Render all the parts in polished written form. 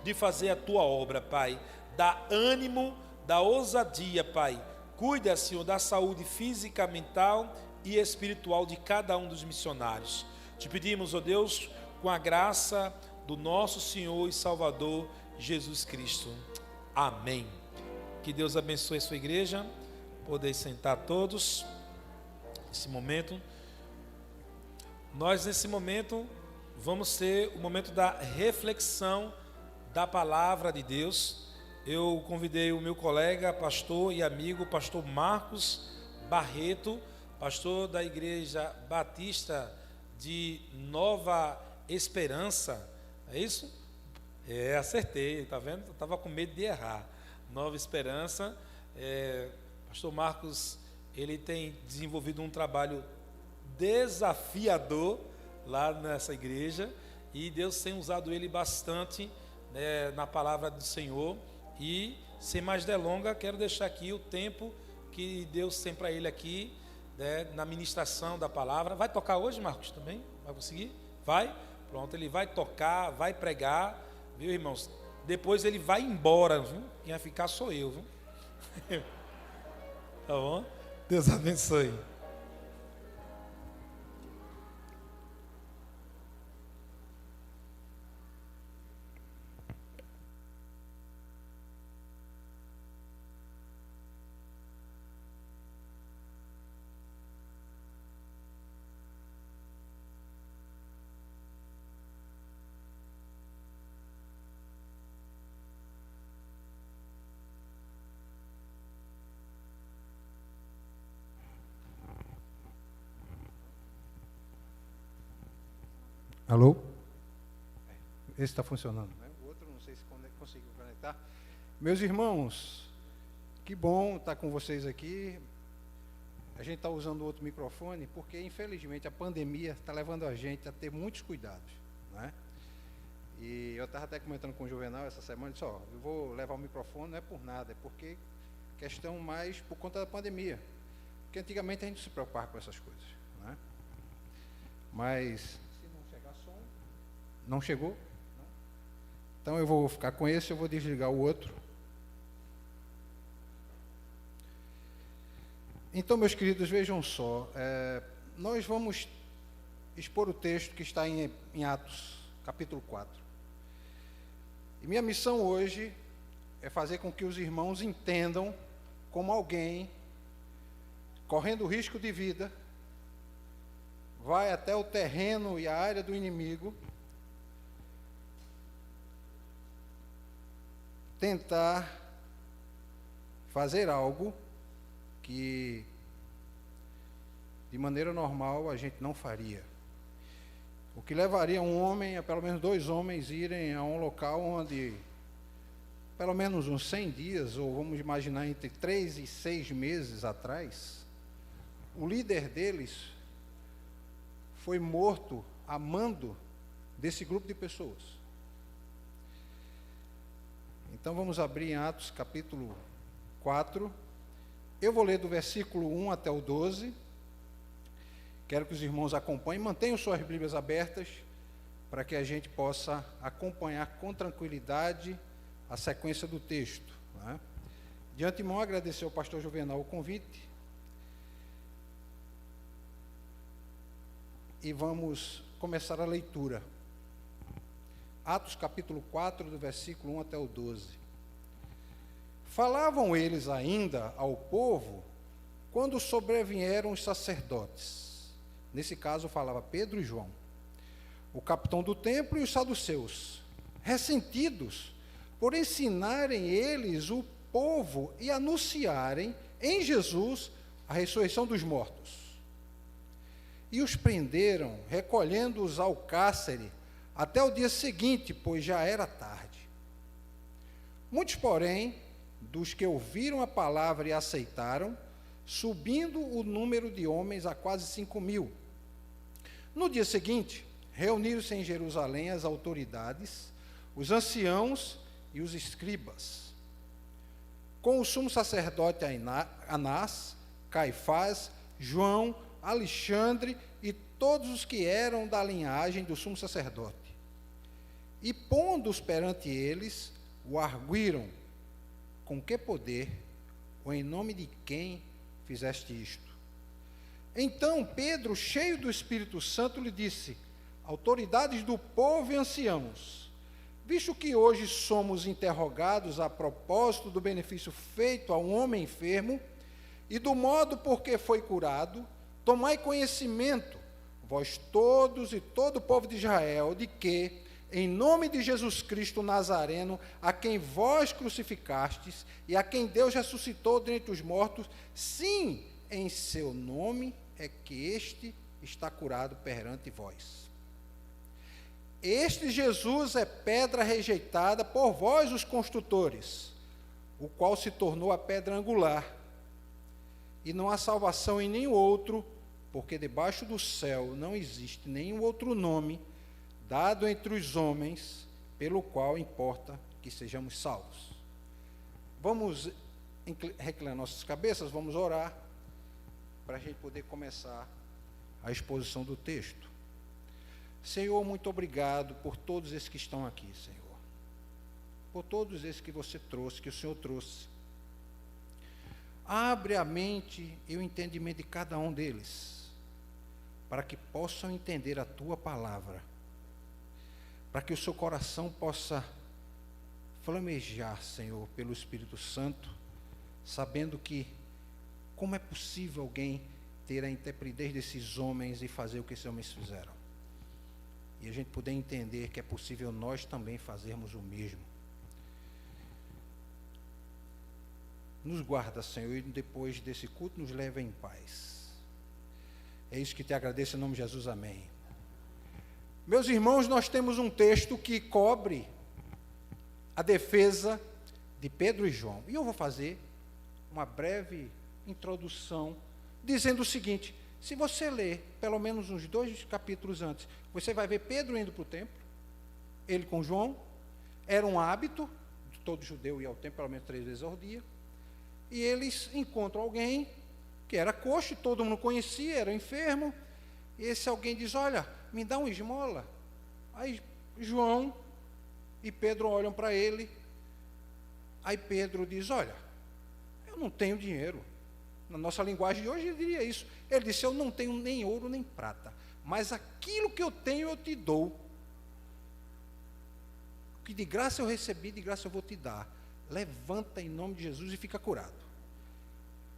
de fazer a tua obra, Pai. Dá ânimo, dá ousadia, Pai. Cuida, Senhor, da saúde física, mental e espiritual de cada um dos missionários. Te pedimos, ó Deus, com a graça do nosso Senhor e Salvador Jesus Cristo. Amém. Que Deus abençoe a sua igreja. Podem sentar todos. Nesse momento, nesse momento, vamos ter o momento da reflexão da palavra de Deus. Eu convidei o meu colega, pastor e amigo, pastor Marcos Barreto, pastor da Igreja Batista de Nova Esperança. É isso? Acertei, tá vendo? Eu estava com medo de errar. Nova Esperança. Pastor Marcos, ele tem desenvolvido um trabalho desafiador lá nessa igreja, e Deus tem usado ele bastante, né, na palavra do Senhor. E sem mais delongas, quero deixar aqui o tempo que Deus tem para ele aqui, né, na ministração da palavra. Vai tocar hoje, Marcos, também? Vai conseguir? Vai? Pronto, ele vai tocar, vai pregar, viu, irmãos? Depois ele vai embora, viu? Quem vai ficar sou eu, viu? Tá bom? Deus abençoe. Alô? Esse está funcionando, né? O outro não sei se conseguiu conectar. Meus irmãos, que bom estar com vocês aqui. A gente está usando outro microfone porque, infelizmente, a pandemia está levando a gente a ter muitos cuidados, né? E eu estava até comentando com o Juvenal essa semana, disse, eu vou levar o microfone, não é por nada, é porque questão mais por conta da pandemia. Porque antigamente a gente se preocupava com essas coisas, né? Mas não chegou? Não? Então eu vou ficar com esse, eu vou desligar o outro. Então, meus queridos, vejam só, nós vamos expor o texto que está em Atos, capítulo 4. E minha missão hoje é fazer com que os irmãos entendam como alguém, correndo risco de vida, vai até o terreno e a área do inimigo, tentar fazer algo que de maneira normal a gente não faria. O que levaria um homem, a pelo menos 2 homens, irem a um local onde pelo menos uns 100 dias, ou vamos imaginar entre 3 e 6 meses atrás, o líder deles foi morto a mando desse grupo de pessoas. Então vamos abrir em Atos capítulo 4. Eu vou ler do versículo 1 até o 12. Quero que os irmãos acompanhem, mantenham suas Bíblias abertas, para que a gente possa acompanhar com tranquilidade a sequência do texto, né? De antemão, agradecer ao pastor Juvenal o convite. E vamos começar a leitura. Atos capítulo 4, do versículo 1 até o 12. Falavam eles ainda ao povo, quando sobrevieram os sacerdotes. Nesse caso, falava Pedro e João, o capitão do templo e os saduceus, ressentidos por ensinarem eles o povo e anunciarem em Jesus a ressurreição dos mortos. E os prenderam, recolhendo-os ao cárcere, até o dia seguinte, pois já era tarde. Muitos, porém, dos que ouviram a palavra e aceitaram, subindo o número de homens a quase 5.000. No dia seguinte, reuniram-se em Jerusalém as autoridades, os anciãos e os escribas, com o sumo sacerdote Anás, Caifás, João, Alexandre e todos os que eram da linhagem do sumo sacerdote. E pondo-os perante eles, o arguíram: com que poder, ou em nome de quem fizeste isto? Então Pedro, cheio do Espírito Santo, lhe disse: autoridades do povo e anciãos, visto que hoje somos interrogados a propósito do benefício feito a um homem enfermo e do modo por que foi curado, tomai conhecimento, vós todos e todo o povo de Israel, de que, em nome de Jesus Cristo Nazareno, a quem vós crucificastes e a quem Deus ressuscitou dentre os mortos, sim, em seu nome é que este está curado perante vós. Este Jesus é pedra rejeitada por vós, os construtores, o qual se tornou a pedra angular. E não há salvação em nenhum outro, porque debaixo do céu não existe nenhum outro nome dado entre os homens, pelo qual importa que sejamos salvos. Vamos reclinar nossas cabeças, vamos orar, para a gente poder começar a exposição do texto. Senhor, muito obrigado por todos esses que estão aqui, Senhor. Por todos esses que você trouxe, que o Senhor trouxe. Abre a mente e o entendimento de cada um deles, para que possam entender a tua palavra, para que o seu coração possa flamejar, Senhor, pelo Espírito Santo, sabendo que como é possível alguém ter a intrepidez desses homens e fazer o que esses homens fizeram. E a gente poder entender que é possível nós também fazermos o mesmo. Nos guarda, Senhor, e depois desse culto nos leva em paz. É isso que te agradeço em nome de Jesus, amém. Meus irmãos, nós temos um texto que cobre a defesa de Pedro e João. E eu vou fazer uma breve introdução, dizendo o seguinte: se você ler pelo menos uns 2 capítulos antes, você vai ver Pedro indo para o templo, ele com João. Era um hábito de todo judeu ir ao templo pelo menos 3 vezes ao dia, e eles encontram alguém que era coxo, e todo mundo conhecia, era enfermo, e esse alguém diz: olha, me dá uma esmola. Aí João e Pedro olham para ele, aí Pedro diz: olha, eu não tenho dinheiro. Na nossa linguagem de hoje ele diria isso. Ele disse: eu não tenho nem ouro nem prata, mas aquilo que eu tenho eu te dou. O que de graça eu recebi, de graça eu vou te dar. Levanta em nome de Jesus e fica curado.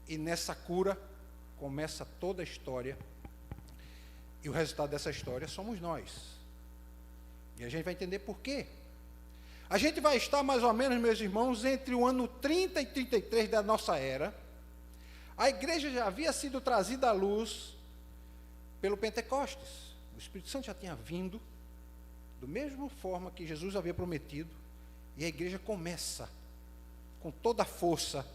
E nessa cura começa toda a história. E o resultado dessa história somos nós. E a gente vai entender por quê. A gente vai estar mais ou menos, meus irmãos, entre o ano 30 e 33 da nossa era. A igreja já havia sido trazida à luz pelo Pentecostes. O Espírito Santo já tinha vindo, da mesma forma que Jesus havia prometido, e a igreja começa com toda a força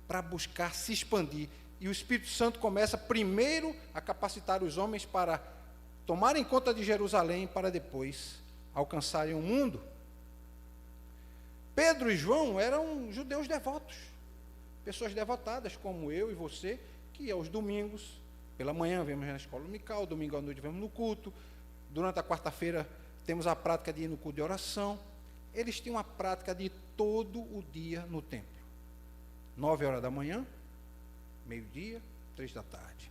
para buscar se expandir. E o Espírito Santo começa primeiro a capacitar os homens para tomarem conta de Jerusalém, para depois alcançarem o mundo. Pedro e João eram judeus devotos, pessoas devotadas como eu e você, que aos domingos, pela manhã vemos na escola dominical, domingo à noite vemos no culto, durante a quarta-feira temos a prática de ir no culto de oração. Eles tinham a prática de ir todo o dia no templo. 9 horas da manhã, meio-dia, 3 da tarde.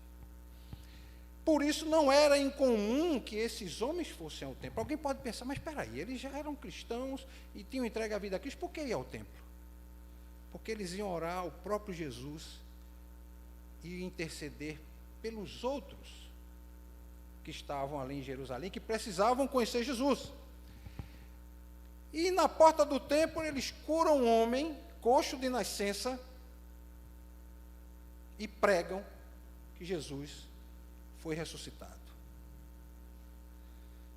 Por isso não era incomum que esses homens fossem ao templo. Alguém pode pensar: mas espera aí, eles já eram cristãos e tinham entregue a vida a Cristo, por que ir ao templo? Porque eles iam orar ao próprio Jesus e interceder pelos outros que estavam ali em Jerusalém, que precisavam conhecer Jesus. E na porta do templo eles curam um homem coxo de nascença e pregam que Jesus foi ressuscitado.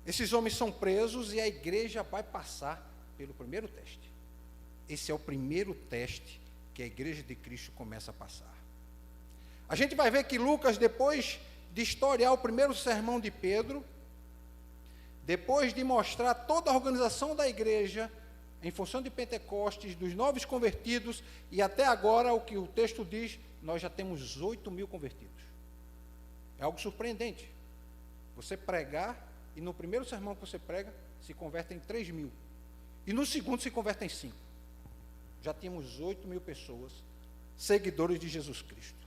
Esses homens são presos e a igreja vai passar pelo primeiro teste. Esse é o primeiro teste que a igreja de Cristo começa a passar. A gente vai ver que Lucas, depois de historiar o primeiro sermão de Pedro, depois de mostrar toda a organização da igreja, em função de Pentecostes, dos novos convertidos, e até agora, o que o texto diz, nós já temos 8.000 convertidos. É algo surpreendente. Você pregar, e no primeiro sermão que você prega, se convertem 3.000. E no segundo se convertem 5. Já tínhamos 8.000 pessoas, seguidores de Jesus Cristo.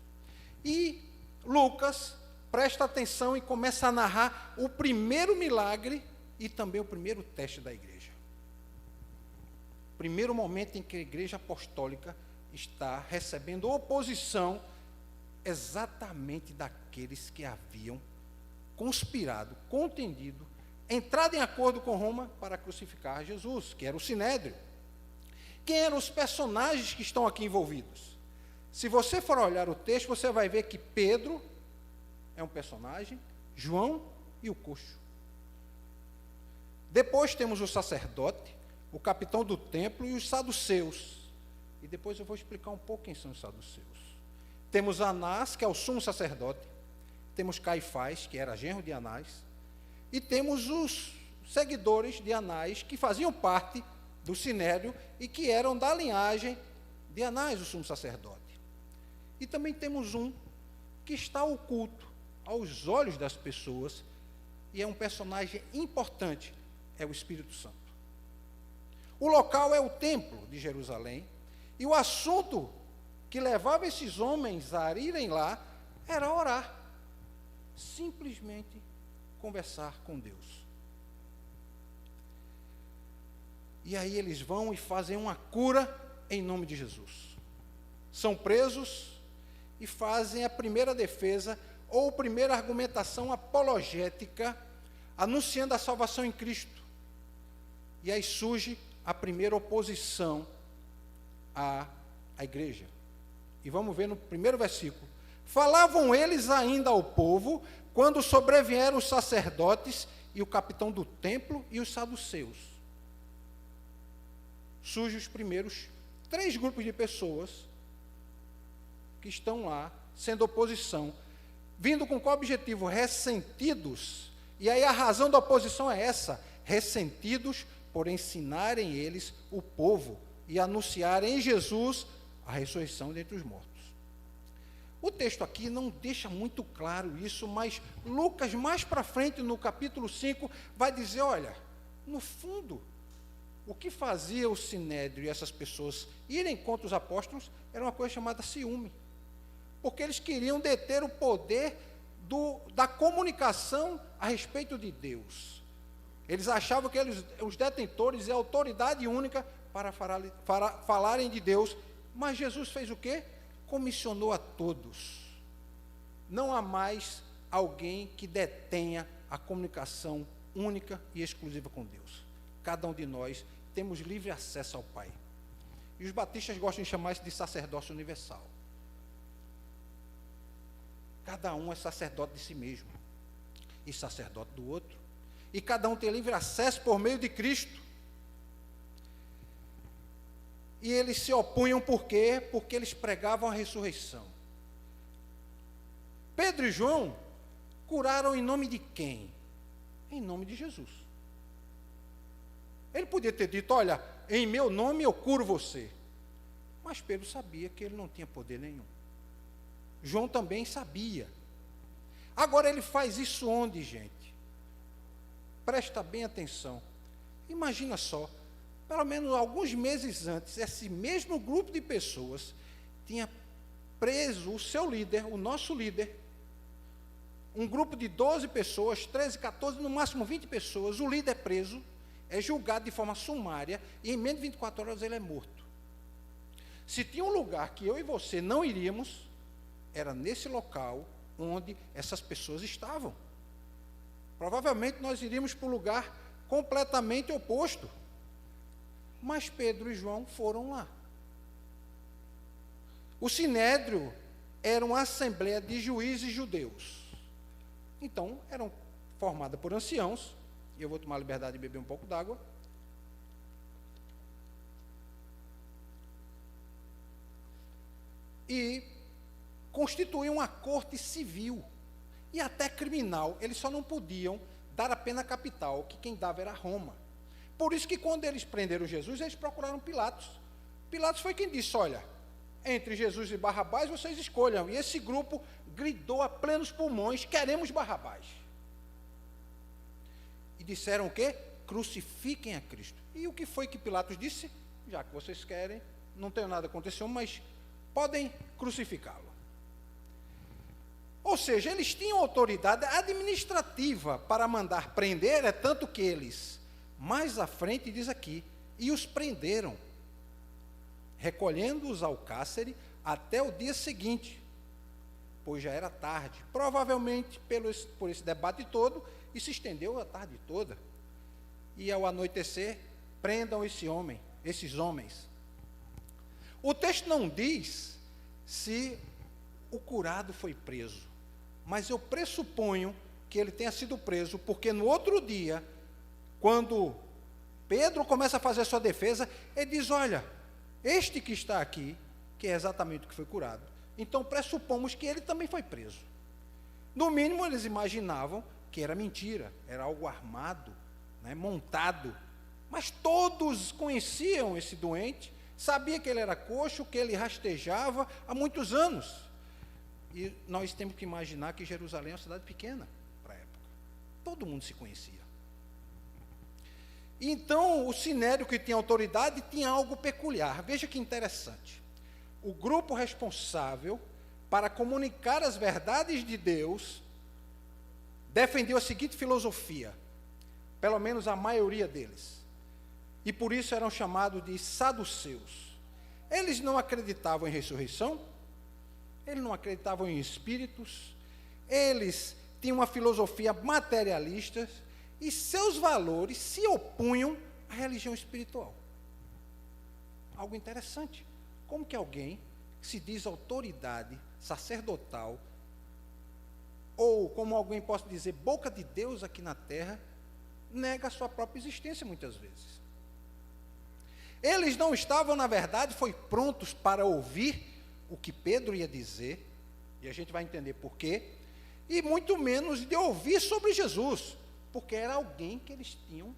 E Lucas presta atenção e começa a narrar o primeiro milagre e também o primeiro teste da igreja. Primeiro momento em que a igreja apostólica está recebendo oposição exatamente daqueles que haviam conspirado, contendido, entrado em acordo com Roma para crucificar Jesus, que era o Sinédrio. Quem eram os personagens que estão aqui envolvidos? Se você for olhar o texto, você vai ver que Pedro é um personagem, João e o coxo. Depois temos o sacerdote, o capitão do templo e os saduceus. E depois eu vou explicar um pouco quem são os saduceus. Temos Anás, que é o sumo sacerdote. Temos Caifás, que era genro de Anás. E temos os seguidores de Anás, que faziam parte do Sinédrio e que eram da linhagem de Anás, o sumo sacerdote. E também temos um que está oculto aos olhos das pessoas e é um personagem importante, é o Espírito Santo. O local é o templo de Jerusalém e o assunto que levava esses homens a irem lá era orar, simplesmente conversar com Deus. E aí eles vão e fazem uma cura em nome de Jesus. São presos e fazem a primeira defesa ou primeira argumentação apologética, anunciando a salvação em Cristo. E aí surge a primeira oposição à igreja. E vamos ver no primeiro versículo. Falavam eles ainda ao povo, quando sobrevieram os sacerdotes e o capitão do templo e os saduceus. Surgem os primeiros 3 grupos de pessoas que estão lá, sendo oposição, vindo com qual objetivo? Ressentidos. E aí a razão da oposição é essa, ressentidos por ensinarem eles o povo e anunciarem em Jesus a ressurreição dentre os mortos. O texto aqui não deixa muito claro isso, mas Lucas, mais para frente, no capítulo 5, vai dizer, olha, no fundo, o que fazia o Sinédrio e essas pessoas irem contra os apóstolos era uma coisa chamada ciúme. Porque eles queriam deter o poder da comunicação a respeito de Deus. Eles achavam que eles, os detentores, é a autoridade única para falarem de Deus. Mas Jesus fez o quê? Comissionou a todos. Não há mais alguém que detenha a comunicação única e exclusiva com Deus. Cada um de nós temos livre acesso ao Pai. E os batistas gostam de chamar isso de sacerdócio universal. Cada um é sacerdote de si mesmo e sacerdote do outro. E cada um tem livre acesso por meio de Cristo. E eles se opunham por quê? Porque eles pregavam a ressurreição. Pedro e João curaram em nome de quem? Em nome de Jesus. Ele podia ter dito, olha, em meu nome eu curo você. Mas Pedro sabia que ele não tinha poder nenhum. João também sabia. Agora ele faz isso onde, gente? Presta bem atenção. Imagina só, pelo menos alguns meses antes, esse mesmo grupo de pessoas tinha preso o seu líder, o nosso líder, um grupo de 12 pessoas, 13, 14, no máximo 20 pessoas, o líder é preso, é julgado de forma sumária, e em menos de 24 horas ele é morto. Se tinha um lugar que eu e você não iríamos, era nesse local onde essas pessoas estavam. Provavelmente nós iríamos para um lugar completamente oposto. Mas Pedro e João foram lá. O Sinédrio era uma assembleia de juízes judeus. Então, eram formadas por anciãos. E eu vou tomar a liberdade de beber um pouco d'água. E constituíam uma corte civil e até criminal. Eles só não podiam dar a pena capital, que quem dava era Roma. Por isso que quando eles prenderam Jesus, eles procuraram Pilatos. Pilatos foi quem disse, olha, entre Jesus e Barrabás vocês escolham. E esse grupo gritou a plenos pulmões, queremos Barrabás. E disseram o quê? crucifiquem a Cristo. E o que foi que Pilatos disse? Já que vocês querem, não tem nada aconteceu, mas podem crucificá-lo. Ou seja, eles tinham autoridade administrativa para mandar prender, é tanto que eles, mais à frente diz aqui, e os prenderam, recolhendo-os ao cárcere até o dia seguinte, pois já era tarde, provavelmente por esse debate todo, e se estendeu a tarde toda. E ao anoitecer, prendam esses homens. O texto não diz se o curado foi preso, mas eu pressuponho que ele tenha sido preso, porque no outro dia, quando Pedro começa a fazer a sua defesa, ele diz, olha, este que está aqui, que é exatamente o que foi curado, então pressupomos que ele também foi preso. No mínimo, eles imaginavam que era mentira, era algo armado, né, montado, mas todos conheciam esse doente, sabia que ele era coxo, que ele rastejava há muitos anos. E nós temos que imaginar que Jerusalém é uma cidade pequena para a época. Todo mundo se conhecia. Então, o sinédrio que tinha autoridade tinha algo peculiar. Veja que interessante. O grupo responsável para comunicar as verdades de Deus defendeu a seguinte filosofia, pelo menos a maioria deles. E por isso eram chamados de saduceus. Eles não acreditavam em ressurreição, eles não acreditavam em espíritos, eles tinham uma filosofia materialista e seus valores se opunham à religião espiritual. Algo interessante. Como que alguém que se diz autoridade sacerdotal, ou como alguém pode dizer, boca de Deus aqui na terra, nega a sua própria existência muitas vezes. Eles não estavam, na verdade, prontos para ouvir o que Pedro ia dizer, e a gente vai entender por quê, e muito menos de ouvir sobre Jesus, porque era alguém que eles tinham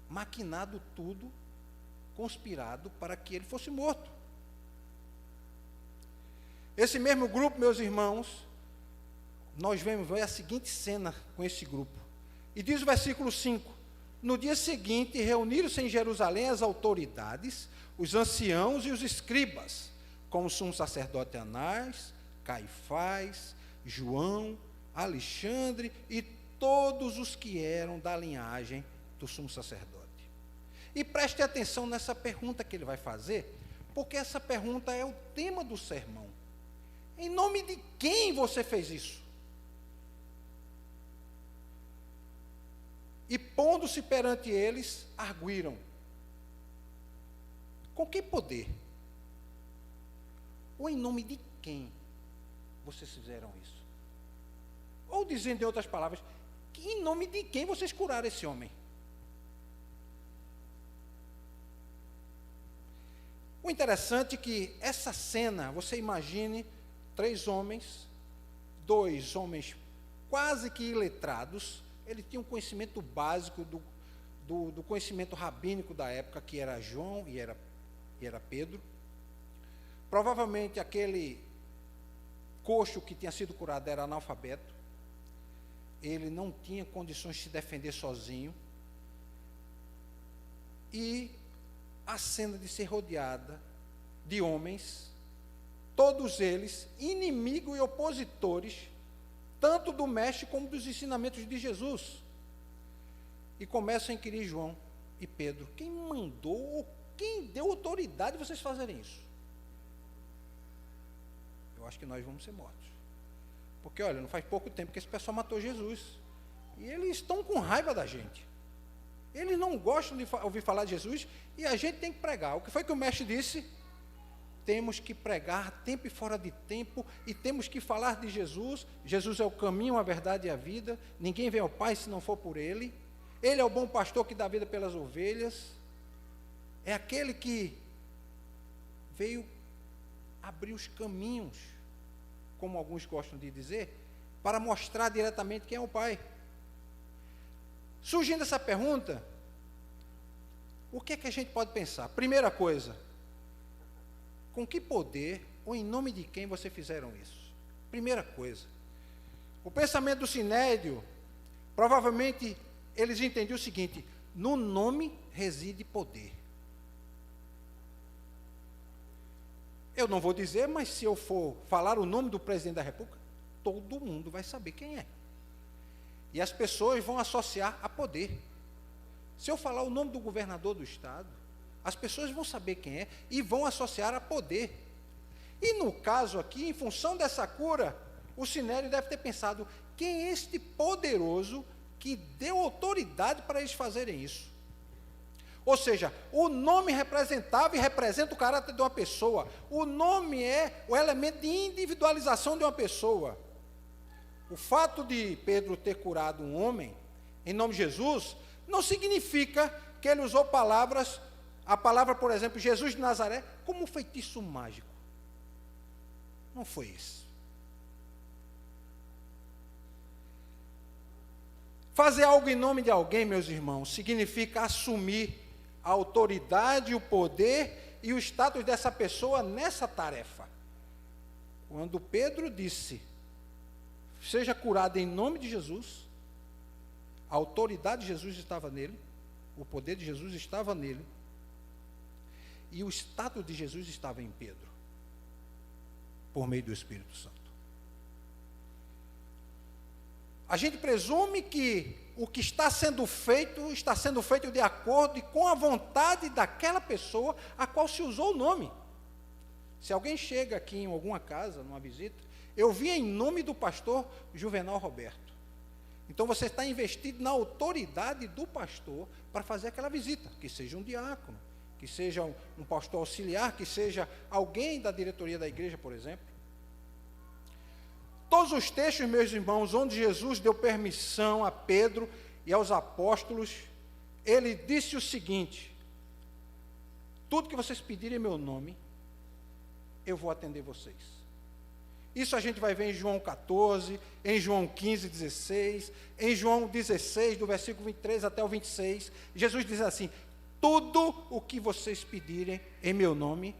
maquinado tudo, conspirado para que ele fosse morto. Esse mesmo grupo, meus irmãos, nós vemos a seguinte cena com esse grupo. E diz o versículo 5, no dia seguinte, reuniram-se em Jerusalém as autoridades, os anciãos e os escribas, como o sumo sacerdote Anás, Caifás, João, Alexandre e todos os que eram da linhagem do sumo sacerdote. E preste atenção nessa pergunta que ele vai fazer, porque essa pergunta é o tema do sermão. Em nome de quem você fez isso? E pondo-se perante eles, arguíram. Com que poder? Ou em nome de quem vocês fizeram isso? Ou dizendo em outras palavras, que em nome de quem vocês curaram esse homem? O interessante é que essa cena, você imagine 3 homens, 2 homens quase que iletrados, ele tinha um conhecimento básico do conhecimento rabínico da época, que era João e era Pedro. Provavelmente aquele coxo que tinha sido curado era analfabeto, ele não tinha condições de se defender sozinho, e a cena de ser rodeada de homens, todos eles inimigos e opositores, tanto do mestre como dos ensinamentos de Jesus. E começam a inquirir João e Pedro, quem mandou ou quem deu autoridade de vocês fazerem isso? Eu acho que nós vamos ser mortos. Porque, olha, não faz pouco tempo que esse pessoal matou Jesus. E eles estão com raiva da gente. Eles não gostam de ouvir falar de Jesus e a gente tem que pregar. O que foi que o mestre disse? Temos que pregar tempo e fora de tempo e temos que falar de Jesus. Jesus é o caminho, a verdade e a vida. Ninguém vem ao Pai se não for por Ele. Ele é o bom pastor que dá vida pelas ovelhas. É aquele que veio abrir os caminhos, como alguns gostam de dizer, para mostrar diretamente quem é o Pai. Surgindo essa pergunta, o que é que a gente pode pensar? Primeira coisa, com que poder ou em nome de quem vocês fizeram isso? Primeira coisa, o pensamento do sinédrio provavelmente eles entendiam o seguinte: no nome reside poder. Eu não vou dizer, mas se eu for falar o nome do presidente da República, todo mundo vai saber quem é. E as pessoas vão associar a poder. Se eu falar o nome do governador do estado, as pessoas vão saber quem é e vão associar a poder. E no caso aqui, em função dessa cura, o Sinério deve ter pensado: quem é este poderoso que deu autoridade para eles fazerem isso? Ou seja, o nome representava e representa o caráter de uma pessoa. O nome é o elemento de individualização de uma pessoa. O fato de Pedro ter curado um homem, em nome de Jesus, não significa que ele usou a palavra, por exemplo, Jesus de Nazaré, como um feitiço mágico. Não foi isso. Fazer algo em nome de alguém, meus irmãos, significa assumir a autoridade, o poder e o status dessa pessoa nessa tarefa. Quando Pedro disse: seja curado em nome de Jesus, a autoridade de Jesus estava nele, o poder de Jesus estava nele, e o status de Jesus estava em Pedro, por meio do Espírito Santo. A gente presume que o que está sendo feito de acordo com a vontade daquela pessoa a qual se usou o nome. Se alguém chega aqui em alguma casa, numa visita, eu vi em nome do pastor Juvenal Roberto. Então você está investido na autoridade do pastor para fazer aquela visita, que seja um diácono, que seja um pastor auxiliar, que seja alguém da diretoria da igreja, por exemplo. Todos os textos, meus irmãos, onde Jesus deu permissão a Pedro e aos apóstolos, ele disse o seguinte: tudo que vocês pedirem em meu nome, eu vou atender vocês. Isso a gente vai ver em João 14, em João 15, 16, em João 16, do versículo 23 até o 26. Jesus diz assim: tudo o que vocês pedirem em meu nome,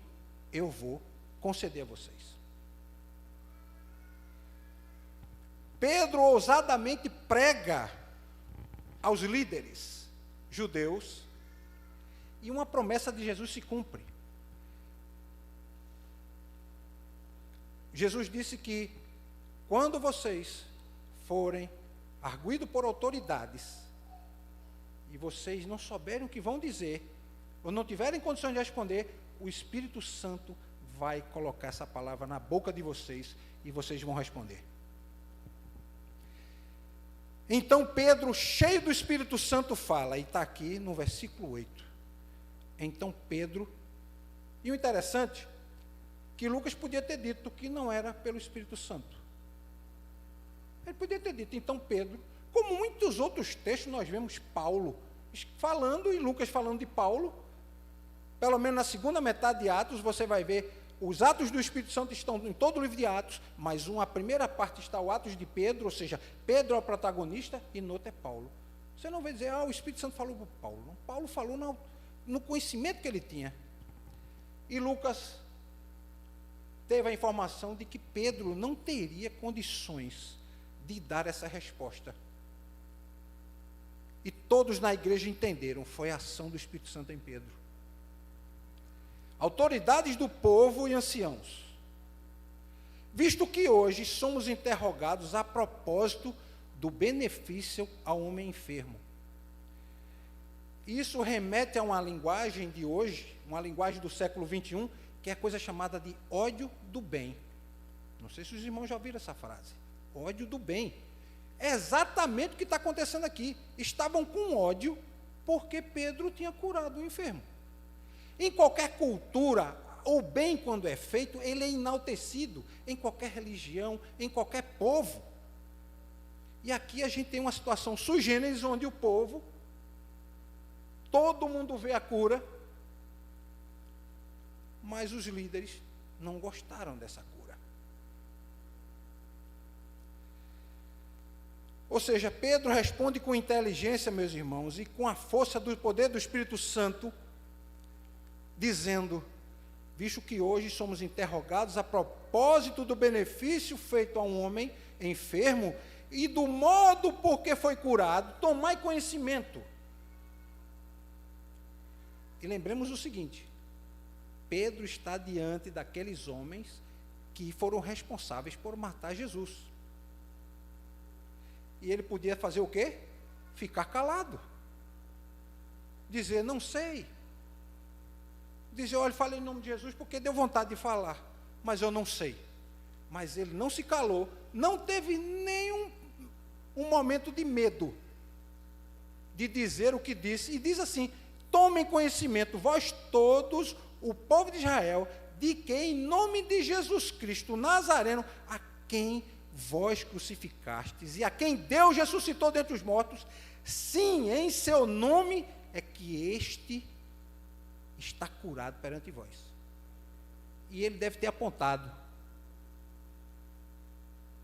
eu vou conceder a vocês. Pedro ousadamente prega aos líderes judeus e uma promessa de Jesus se cumpre. Jesus disse que quando vocês forem arguidos por autoridades e vocês não souberem o que vão dizer, ou não tiverem condições de responder, o Espírito Santo vai colocar essa palavra na boca de vocês e vocês vão responder. Então Pedro, cheio do Espírito Santo, fala, e está aqui no versículo 8. Então Pedro, e o interessante, que Lucas podia ter dito que não era pelo Espírito Santo. Ele podia ter dito, então Pedro, como muitos outros textos nós vemos Paulo falando, e Lucas falando de Paulo, pelo menos na segunda metade de Atos, você vai ver, os Atos do Espírito Santo estão em todo o livro de Atos, mas a primeira parte está o Atos de Pedro, ou seja, Pedro é o protagonista e no outro é Paulo. Você não vai dizer, o Espírito Santo falou para Paulo. Não, Paulo falou no conhecimento que ele tinha. E Lucas teve a informação de que Pedro não teria condições de dar essa resposta. E todos na igreja entenderam, foi a ação do Espírito Santo em Pedro. Autoridades do povo e anciãos, visto que hoje somos interrogados a propósito do benefício ao homem enfermo. Isso remete a uma linguagem de hoje, uma linguagem do século 21, que é a coisa chamada de ódio do bem. Não sei se os irmãos já ouviram essa frase. Ódio do bem. É exatamente o que está acontecendo aqui. Estavam com ódio porque Pedro tinha curado o enfermo. Em qualquer cultura, o bem, quando é feito, ele é enaltecido, em qualquer religião, em qualquer povo. E aqui a gente tem uma situação sui generis, onde o povo, todo mundo vê a cura, mas os líderes não gostaram dessa cura. Ou seja, Pedro responde com inteligência, meus irmãos, e com a força do poder do Espírito Santo, dizendo, visto que hoje somos interrogados a propósito do benefício feito a um homem enfermo, e do modo por que foi curado, tomai conhecimento. E lembremos o seguinte: Pedro está diante daqueles homens que foram responsáveis por matar Jesus. E ele podia fazer o quê? Ficar calado. Dizer, não sei. Dizer, olha, falei em nome de Jesus porque deu vontade de falar, mas eu não sei. Mas ele não se calou, não teve nenhum momento de medo de dizer o que disse, e diz assim: tomem conhecimento, vós todos, o povo de Israel, de que em nome de Jesus Cristo Nazareno, a quem vós crucificastes e a quem Deus ressuscitou dentre os mortos, sim, em seu nome é que este está curado perante vós. E ele deve ter apontado: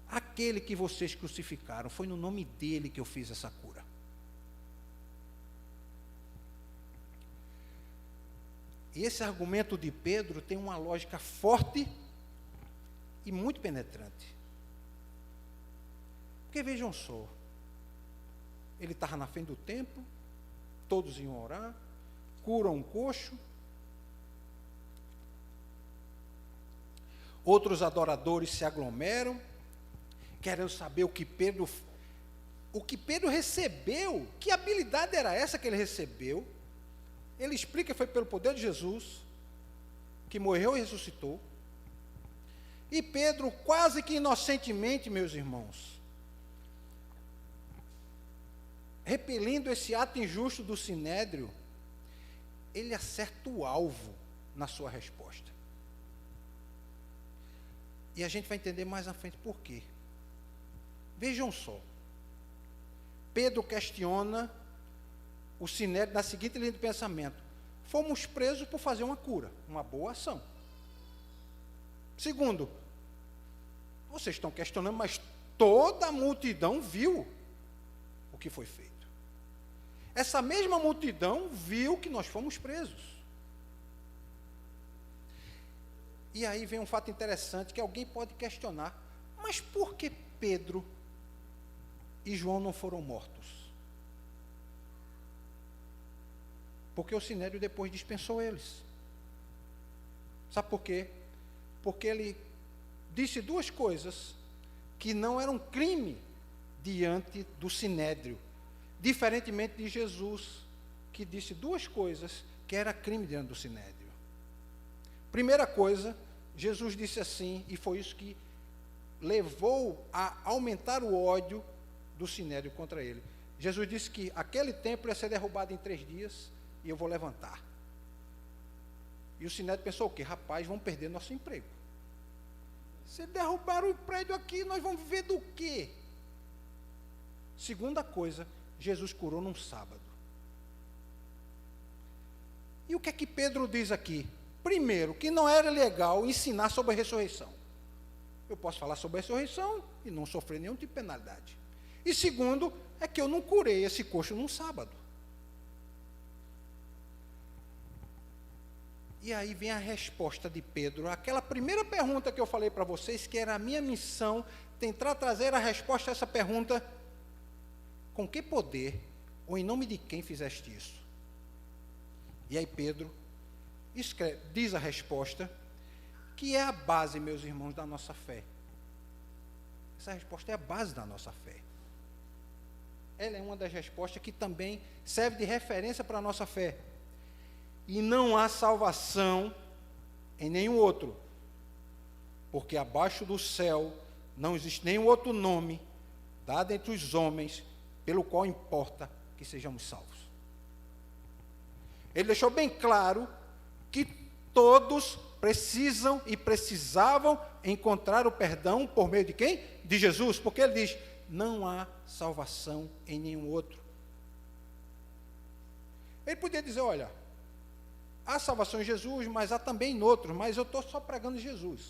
aquele que vocês crucificaram, foi no nome dele que eu fiz essa cura. E esse argumento de Pedro tem uma lógica forte e muito penetrante. Porque vejam só, ele estava na frente do templo, todos iam orar, curam um coxo, outros adoradores se aglomeram, querendo saber o que Pedro recebeu, que habilidade era essa que ele recebeu. Ele explica que foi pelo poder de Jesus, que morreu e ressuscitou. E Pedro, quase que inocentemente, meus irmãos, repelindo esse ato injusto do sinédrio, ele acerta o alvo na sua resposta. E a gente vai entender mais na frente por quê. Vejam só, Pedro questiona o sinédrio na seguinte linha de pensamento: fomos presos por fazer uma cura, uma boa ação. Segundo, vocês estão questionando, mas toda a multidão viu o que foi feito. Essa mesma multidão viu que nós fomos presos. E aí vem um fato interessante que alguém pode questionar: mas por que Pedro e João não foram mortos? Porque o sinédrio depois dispensou eles. Sabe por quê? Porque ele disse duas coisas que não eram crime diante do sinédrio, diferentemente de Jesus, que disse duas coisas que era crime diante do sinédrio. Primeira coisa, Jesus disse assim, e foi isso que levou a aumentar o ódio do sinédrio contra ele. Jesus disse que aquele templo ia ser derrubado em 3 dias, e eu vou levantar. E o sinédrio pensou o quê? Rapaz, vamos perder nosso emprego. Se derrubaram o prédio aqui, nós vamos viver do quê? Segunda coisa, Jesus curou num sábado. E o que é que Pedro diz aqui? Primeiro, que não era legal ensinar sobre a ressurreição. Eu posso falar sobre a ressurreição e não sofrer nenhum tipo de penalidade. E segundo, é que eu não curei esse coxo num sábado. E aí vem a resposta de Pedro, aquela primeira pergunta que eu falei para vocês, que era a minha missão, tentar trazer a resposta a essa pergunta: com que poder, ou em nome de quem fizeste isso? E aí Pedro diz a resposta, que é a base, meus irmãos, da nossa fé. Essa resposta é a base da nossa fé. Ela é uma das respostas que também serve de referência para a nossa fé. E não há salvação em nenhum outro, porque abaixo do céu não existe nenhum outro nome dado entre os homens pelo qual importa que sejamos salvos. Ele deixou bem claro que todos precisam e precisavam encontrar o perdão por meio de quem? De Jesus, porque ele diz: não há salvação em nenhum outro. Ele podia dizer: olha, há salvação em Jesus, mas há também em outros, mas eu estou só pregando Jesus.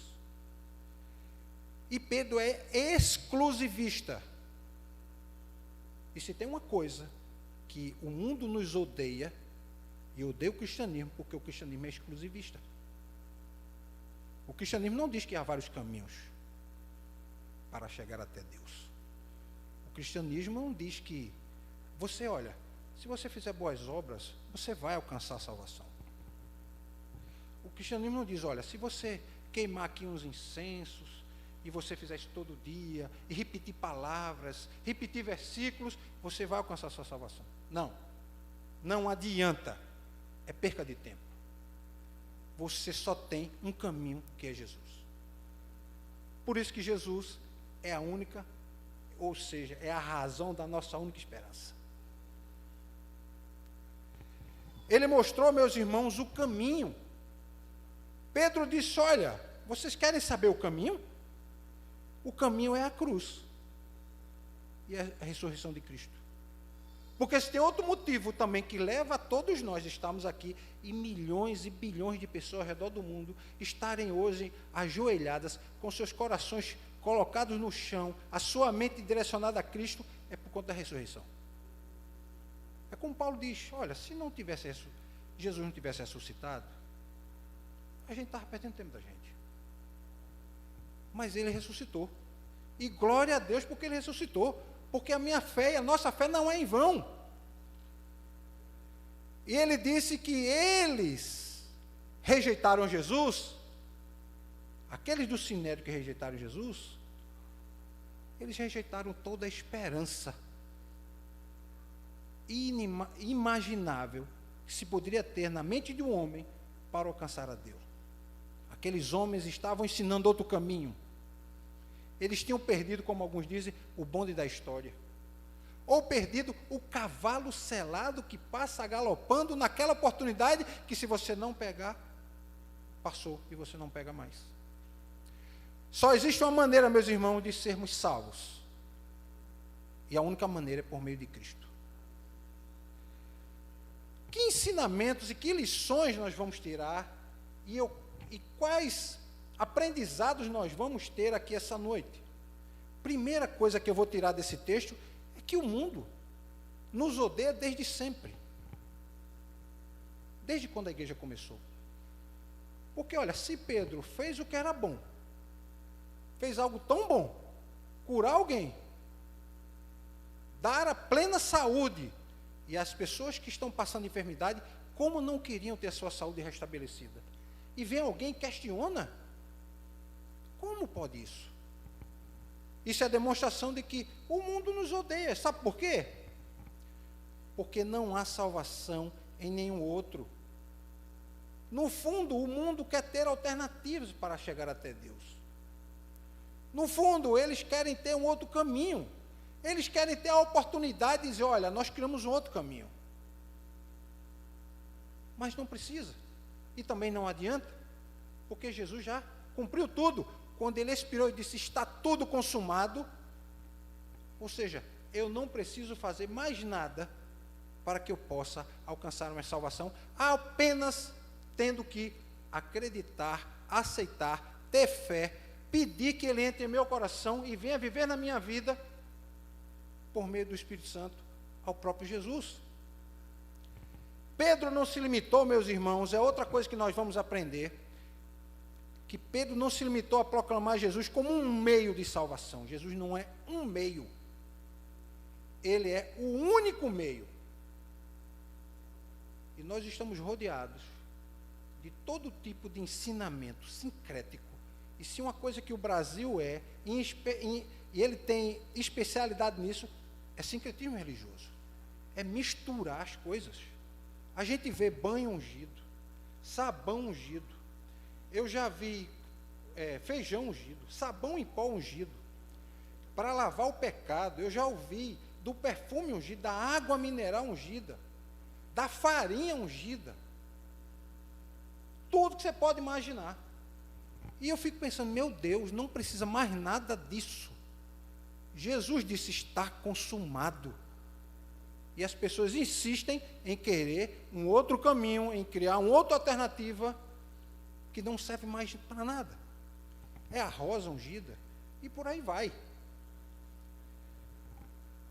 E Pedro é exclusivista. E se tem uma coisa que o mundo nos odeia, e odeia o cristianismo, porque o cristianismo é exclusivista. O cristianismo não diz que há vários caminhos para chegar até Deus. cristianismo não diz que olha, se você fizer boas obras, você vai alcançar a salvação. O cristianismo não diz, olha, se você queimar aqui uns incensos, e você fizer isso todo dia, e repetir palavras, repetir versículos, você vai alcançar a sua salvação. Não. Não adianta. É perca de tempo. Você só tem um caminho, que é Jesus. Por isso que Jesus é a única, ou seja, é a razão da nossa única esperança. Ele mostrou, meus irmãos, o caminho. Pedro disse, olha, vocês querem saber o caminho? O caminho é a cruz e a ressurreição de Cristo. Porque se tem outro motivo também que leva a todos nós estarmos aqui e milhões e bilhões de pessoas ao redor do mundo estarem hoje ajoelhadas, com seus corações colocados no chão, a sua mente direcionada a Cristo, é por conta da ressurreição. É como Paulo diz, olha, se não tivesse Jesus não tivesse ressuscitado, a gente estava perdendo tempo da gente. Mas ele ressuscitou. E glória a Deus porque ele ressuscitou. Porque a minha fé e a nossa fé não é em vão. E ele disse que eles rejeitaram Jesus, aqueles do Sinédrio que rejeitaram Jesus, eles rejeitaram toda a esperança inimaginável que se poderia ter na mente de um homem para alcançar a Deus. Aqueles homens estavam ensinando outro caminho. Eles tinham perdido, como alguns dizem, o bonde da história. Ou perdido o cavalo selado que passa galopando naquela oportunidade que, se você não pegar, passou e você não pega mais. Só existe uma maneira, meus irmãos, de sermos salvos. E a única maneira é por meio de Cristo. Que ensinamentos e que lições nós vamos tirar e quais aprendizados nós vamos ter aqui essa noite? Primeira coisa que eu vou tirar desse texto é que o mundo nos odeia desde sempre. Desde quando a igreja começou. Porque, olha, se Pedro fez o que era bom, fez algo tão bom, curar alguém, dar a plena saúde, e as pessoas que estão passando enfermidade, como não queriam ter a sua saúde restabelecida? E vem alguém e questiona, como pode isso? Isso é demonstração de que o mundo nos odeia. Sabe por quê? Porque não há salvação em nenhum outro. No fundo, o mundo quer ter alternativas para chegar até Deus. No fundo, eles querem ter um outro caminho. Eles querem ter a oportunidade de dizer, olha, nós criamos um outro caminho. Mas não precisa. E também não adianta, porque Jesus já cumpriu tudo. Quando ele expirou e disse, está tudo consumado, ou seja, eu não preciso fazer mais nada para que eu possa alcançar uma salvação, apenas tendo que acreditar, aceitar, ter fé, pedir que ele entre em meu coração e venha viver na minha vida, por meio do Espírito Santo, ao próprio Jesus. Pedro não se limitou, meus irmãos, é outra coisa que nós vamos aprender, que Pedro não se limitou a proclamar Jesus como um meio de salvação. Jesus não é um meio, ele é o único meio. E nós estamos rodeados de todo tipo de ensinamento sincrético. E se uma coisa que o Brasil e ele tem especialidade nisso, é sincretismo religioso. É misturar as coisas. A gente vê banho ungido, sabão ungido. Eu já vi feijão ungido, sabão em pó ungido, para lavar o pecado. Eu já ouvi do perfume ungido, da água mineral ungida, da farinha ungida. Tudo que você pode imaginar. E eu fico pensando, meu Deus, não precisa mais nada disso. Jesus disse, está consumado. E as pessoas insistem em querer um outro caminho, em criar uma outra alternativa, que não serve mais para nada. É a rosa ungida, e por aí vai.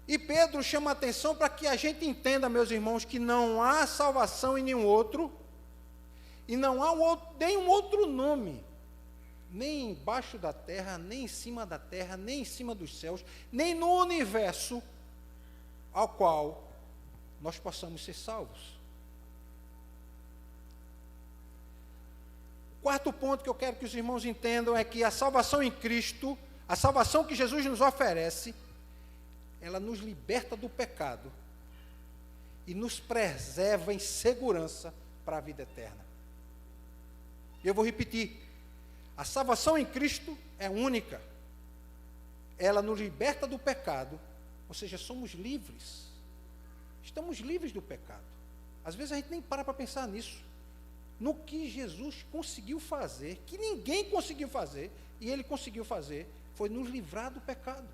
E Pedro chama a atenção para que a gente entenda, meus irmãos, que não há salvação em nenhum outro, e não há nenhum outro nome nem embaixo da terra, nem em cima da terra, nem em cima dos céus, nem no universo ao qual nós possamos ser salvos. O quarto ponto que eu quero que os irmãos entendam é que a salvação em Cristo, a salvação que Jesus nos oferece, ela nos liberta do pecado e nos preserva em segurança para a vida eterna. Eu vou repetir. A salvação em Cristo é única. Ela nos liberta do pecado, ou seja, somos livres. Estamos livres do pecado. Às vezes a gente nem para pensar nisso. No que Jesus conseguiu fazer, que ninguém conseguiu fazer, e Ele conseguiu fazer, foi nos livrar do pecado.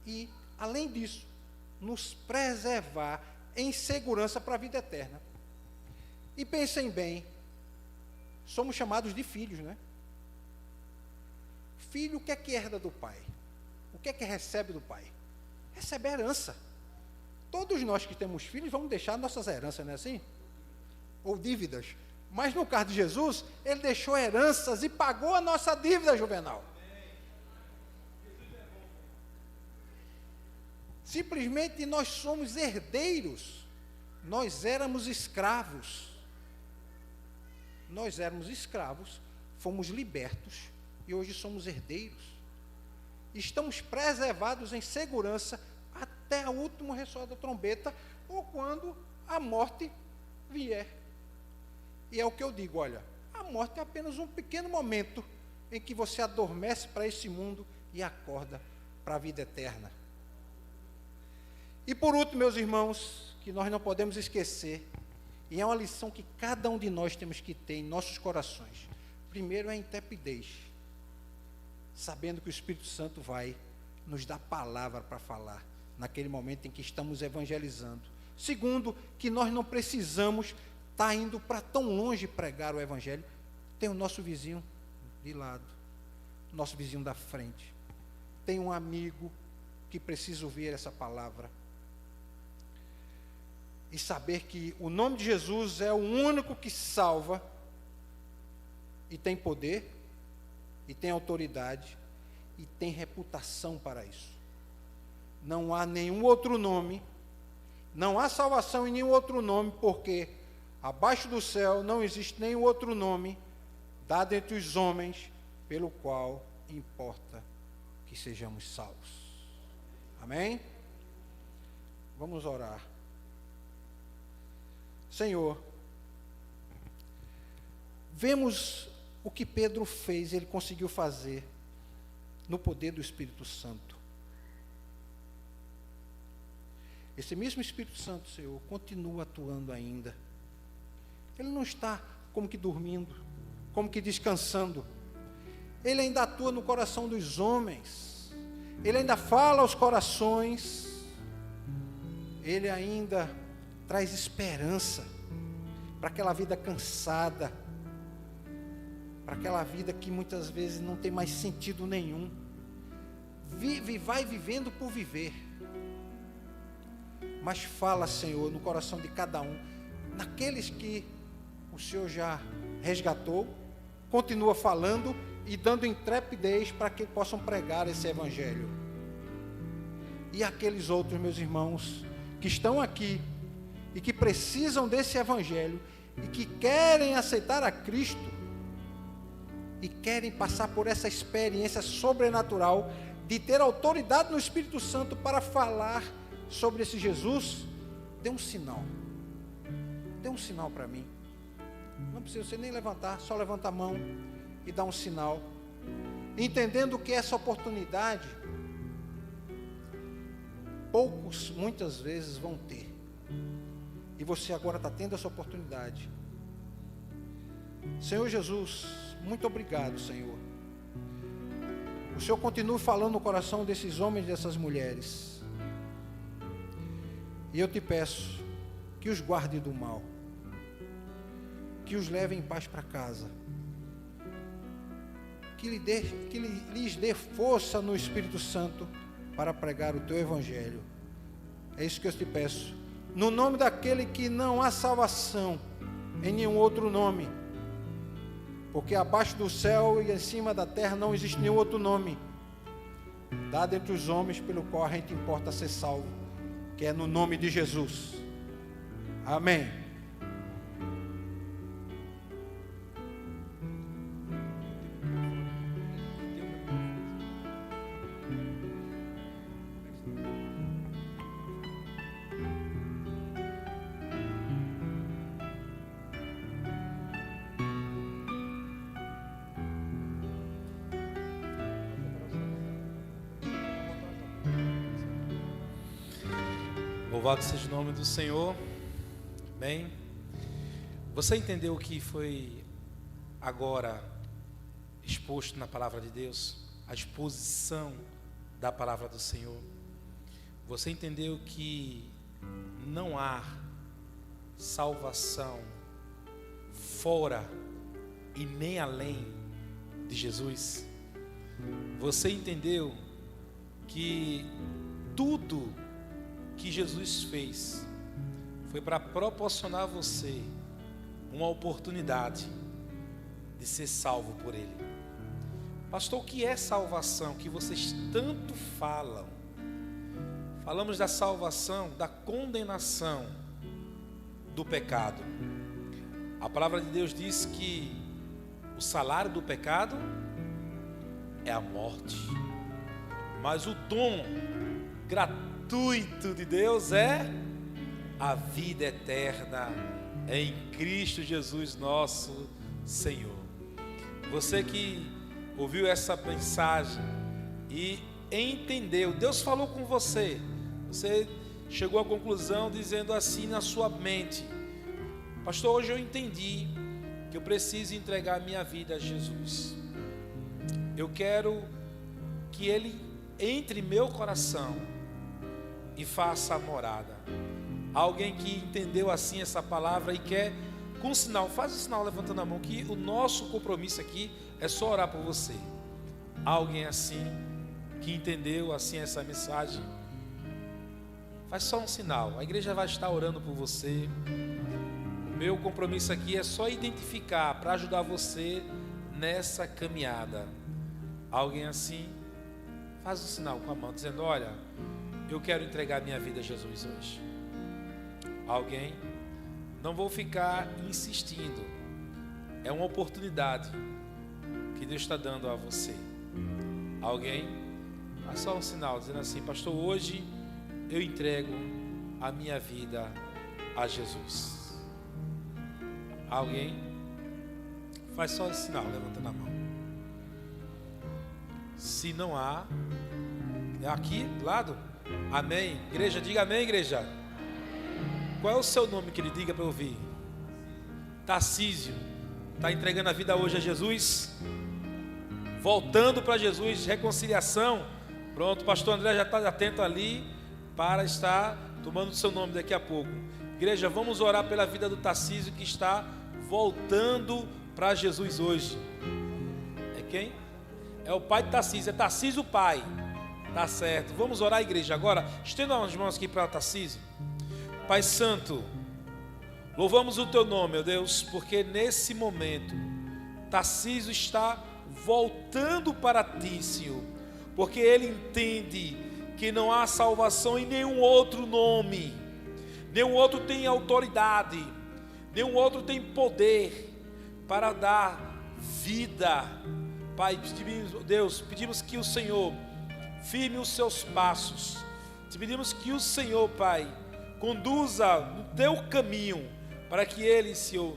E, além disso, nos preservar em segurança para a vida eterna. E pensem bem, somos chamados de filhos, né? Filho, o que é que herda do pai? O que é que recebe do pai? Recebe a herança. Todos nós que temos filhos vamos deixar nossas heranças, não é assim? Ou dívidas. Mas no caso de Jesus, Ele deixou heranças e pagou a nossa dívida, Juvenal. Simplesmente nós somos herdeiros. Nós éramos escravos. Nós éramos escravos, fomos libertos e hoje somos herdeiros. Estamos preservados em segurança até o último ressoar da trombeta ou quando a morte vier. E é o que eu digo, olha, a morte é apenas um pequeno momento em que você adormece para esse mundo e acorda para a vida eterna. E por último, meus irmãos, que nós não podemos esquecer, e é uma lição que cada um de nós temos que ter em nossos corações. Primeiro é a intrepidez, sabendo que o Espírito Santo vai nos dar palavra para falar, naquele momento em que estamos evangelizando. Segundo, que nós não precisamos estar indo para tão longe pregar o Evangelho. Tem o nosso vizinho de lado, nosso vizinho da frente. Tem um amigo que precisa ouvir essa palavra. E saber que o nome de Jesus é o único que salva, e tem poder, e tem autoridade, e tem reputação para isso. Não há nenhum outro nome, não há salvação em nenhum outro nome, porque abaixo do céu não existe nenhum outro nome dado entre os homens, pelo qual importa que sejamos salvos. Amém? Vamos orar. Senhor, vemos o que Pedro fez, ele conseguiu fazer no poder do Espírito Santo. Esse mesmo Espírito Santo, Senhor, continua atuando ainda. Ele não está como que dormindo, como que descansando. Ele ainda atua no coração dos homens. Ele ainda fala aos corações. Ele ainda traz esperança para aquela vida cansada, para aquela vida que muitas vezes não tem mais sentido nenhum. Vai vivendo por viver. Mas fala, Senhor, no coração de cada um, naqueles que o Senhor já resgatou, continua falando e dando intrepidez para que possam pregar esse Evangelho. E aqueles outros, meus irmãos, que estão aqui e que precisam desse Evangelho e que querem aceitar a Cristo e querem passar por essa experiência sobrenatural de ter autoridade no Espírito Santo para falar sobre esse Jesus, dê um sinal. Dê um sinal para mim. Não precisa você nem levantar, só levanta a mão e dá um sinal. Entendendo que essa oportunidade, poucos, muitas vezes vão ter. E você agora está tendo essa oportunidade. Senhor Jesus, muito obrigado, Senhor. O Senhor continua falando no coração desses homens e dessas mulheres. E eu te peço que os guarde do mal, que os leve em paz para casa, que lhes dê força no Espírito Santo para pregar o teu Evangelho. É isso que eu te peço, no nome daquele que não há salvação em nenhum outro nome, porque abaixo do céu e em cima da terra não existe nenhum outro nome dado entre os homens pelo qual a gente importa ser salvo, que é no nome de Jesus. Amém. Louvado seja o nome do Senhor. Bem, você entendeu o que foi agora exposto na palavra de Deus? A exposição da palavra do Senhor. Você entendeu que não há salvação fora e nem além de Jesus? Você entendeu que tudo que Jesus fez foi para proporcionar a você uma oportunidade de ser salvo por Ele? Pastor, o que é salvação que vocês tanto falam? Falamos da salvação, da condenação do pecado. A palavra de Deus diz que o salário do pecado é a morte, mas o dom gratuito de Deus é a vida eterna em Cristo Jesus nosso Senhor. Você que ouviu essa mensagem e entendeu, Deus falou com você, você chegou à conclusão dizendo assim na sua mente: pastor, hoje eu entendi que eu preciso entregar minha vida a Jesus. Eu quero que Ele entre em meu coração e faça a morada. Alguém que entendeu assim essa palavra e quer, com um sinal, faz o sinal levantando a mão, que o nosso compromisso aqui é só orar por você. Alguém assim, que entendeu assim essa mensagem, faz só um sinal, a igreja vai estar orando por você. O meu compromisso aqui é só identificar, para ajudar você nessa caminhada. Alguém assim, faz um sinal com a mão, dizendo: olha, eu quero entregar minha vida a Jesus hoje. Alguém? Não vou ficar insistindo. É uma oportunidade que Deus está dando a você. Alguém? Faz só um sinal, dizendo assim: pastor, hoje eu entrego a minha vida a Jesus. Alguém? Faz só esse sinal, levantando a mão. Se não há, é aqui do lado? Amém. Igreja, diga amém, igreja. Qual é o seu nome que ele diga para eu ouvir? Tarcísio. Está entregando a vida hoje a Jesus? Voltando para Jesus, reconciliação. Pronto, o pastor André já está atento ali para estar tomando o seu nome daqui a pouco. Igreja, vamos orar pela vida do Tarcísio que está voltando para Jesus hoje. É quem? É o pai de Tarcísio, é Tarcísio o pai. Tá certo, vamos orar, igreja. Agora, estenda as mãos aqui para Tarcísio. Pai Santo, louvamos o teu nome, meu Deus, porque nesse momento Tarcísio está voltando para ti, Senhor, porque ele entende que não há salvação em nenhum outro nome, nenhum outro tem autoridade, nenhum outro tem poder para dar vida. Pai, Deus, pedimos que o Senhor firme os seus passos. Te pedimos que o Senhor, Pai, conduza no teu caminho, para que ele, Senhor,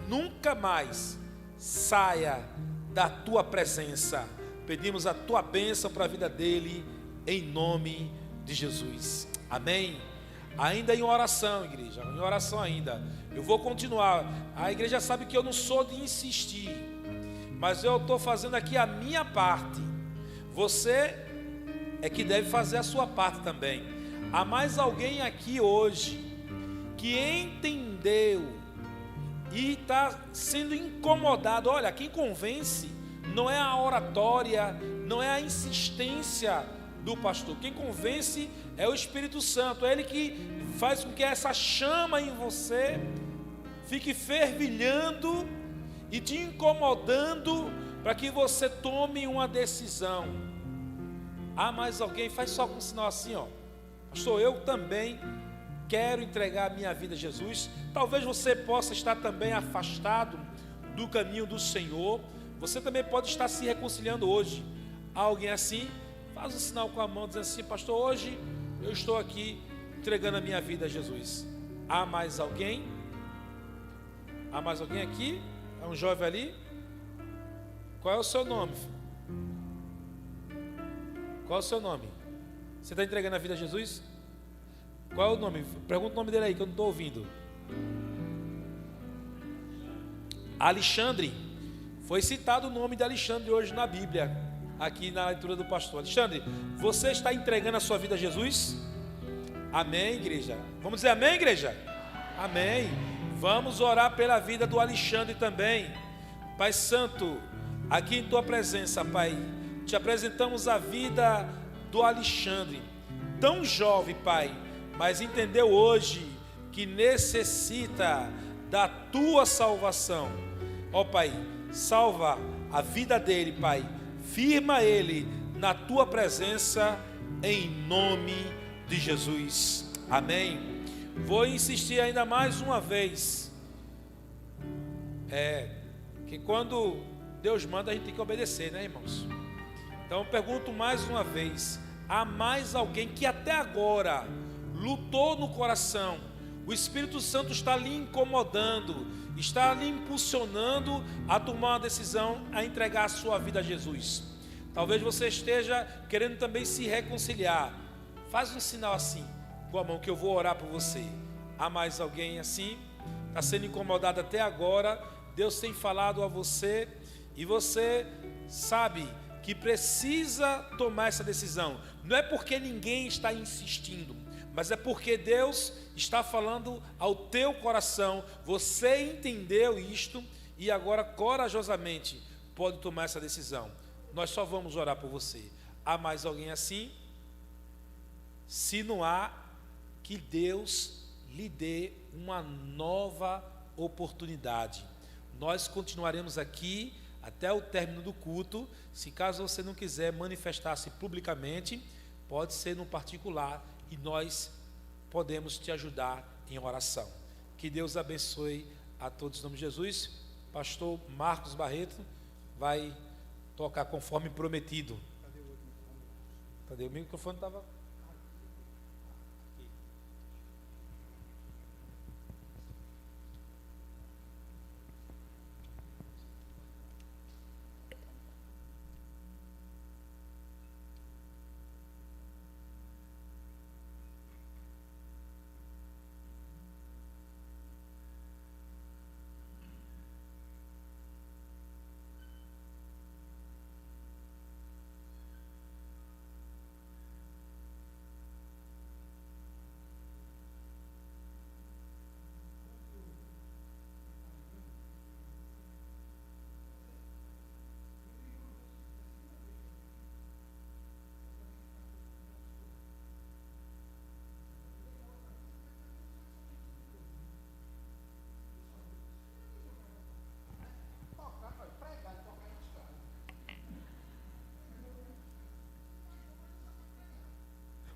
nunca mais saia da tua presença. Pedimos a tua bênção para a vida dele, em nome de Jesus. Amém. Ainda em oração, igreja, em oração ainda. Eu vou continuar. A igreja sabe que eu não sou de insistir, mas eu estou fazendo aqui a minha parte. Você é que deve fazer a sua parte também. Há mais alguém aqui hoje que entendeu e está sendo incomodado. Olha, quem convence não é a oratória, não é a insistência do pastor. Quem convence é o Espírito Santo. É Ele que faz com que essa chama em você fique fervilhando e te incomodando para que você tome uma decisão. Há mais alguém? Faz só com um sinal assim, ó. Pastor, eu também quero entregar a minha vida a Jesus. Talvez você possa estar também afastado do caminho do Senhor. Você também pode estar se reconciliando hoje. Há alguém assim? Faz um sinal com a mão dizendo assim: pastor, hoje eu estou aqui entregando a minha vida a Jesus. Há mais alguém? Há mais alguém aqui? É um jovem ali? Qual é o seu nome? Qual é o seu nome? Você está entregando a vida a Jesus? Qual é o nome? Pergunta o nome dele aí, que eu não estou ouvindo. Alexandre. Foi citado o nome de Alexandre hoje na Bíblia, aqui na leitura do pastor. Alexandre, você está entregando a sua vida a Jesus? Amém, igreja? Vamos dizer amém, igreja? Amém. Vamos orar pela vida do Alexandre também. Pai Santo, aqui em tua presença, Pai, te apresentamos a vida do Alexandre, tão jovem, Pai, mas entendeu hoje que necessita da tua salvação. Ó Pai, salva a vida dele, Pai, firma ele na tua presença, em nome de Jesus, amém. Vou insistir ainda mais uma vez, que quando Deus manda a gente tem que obedecer, né, irmãos? Então eu pergunto mais uma vez: há mais alguém que até agora lutou no coração? O Espírito Santo está lhe incomodando, está lhe impulsionando a tomar uma decisão, a entregar a sua vida a Jesus. Talvez você esteja querendo também se reconciliar. Faz um sinal assim com a mão que eu vou orar por você. Há mais alguém assim? Está sendo incomodado até agora? Deus tem falado a você e você sabe que precisa tomar essa decisão. Não é porque ninguém está insistindo, mas é porque Deus está falando ao teu coração. Você entendeu isto e agora corajosamente pode tomar essa decisão. Nós só vamos orar por você. Há mais alguém assim? Se não há, que Deus lhe dê uma nova oportunidade. Nós continuaremos aqui até o término do culto. Se caso você não quiser manifestar-se publicamente, pode ser no particular e nós podemos te ajudar em oração. Que Deus abençoe a todos em nome de Jesus. Pastor Marcos Barreto vai tocar conforme prometido. Cadê o microfone? Estava...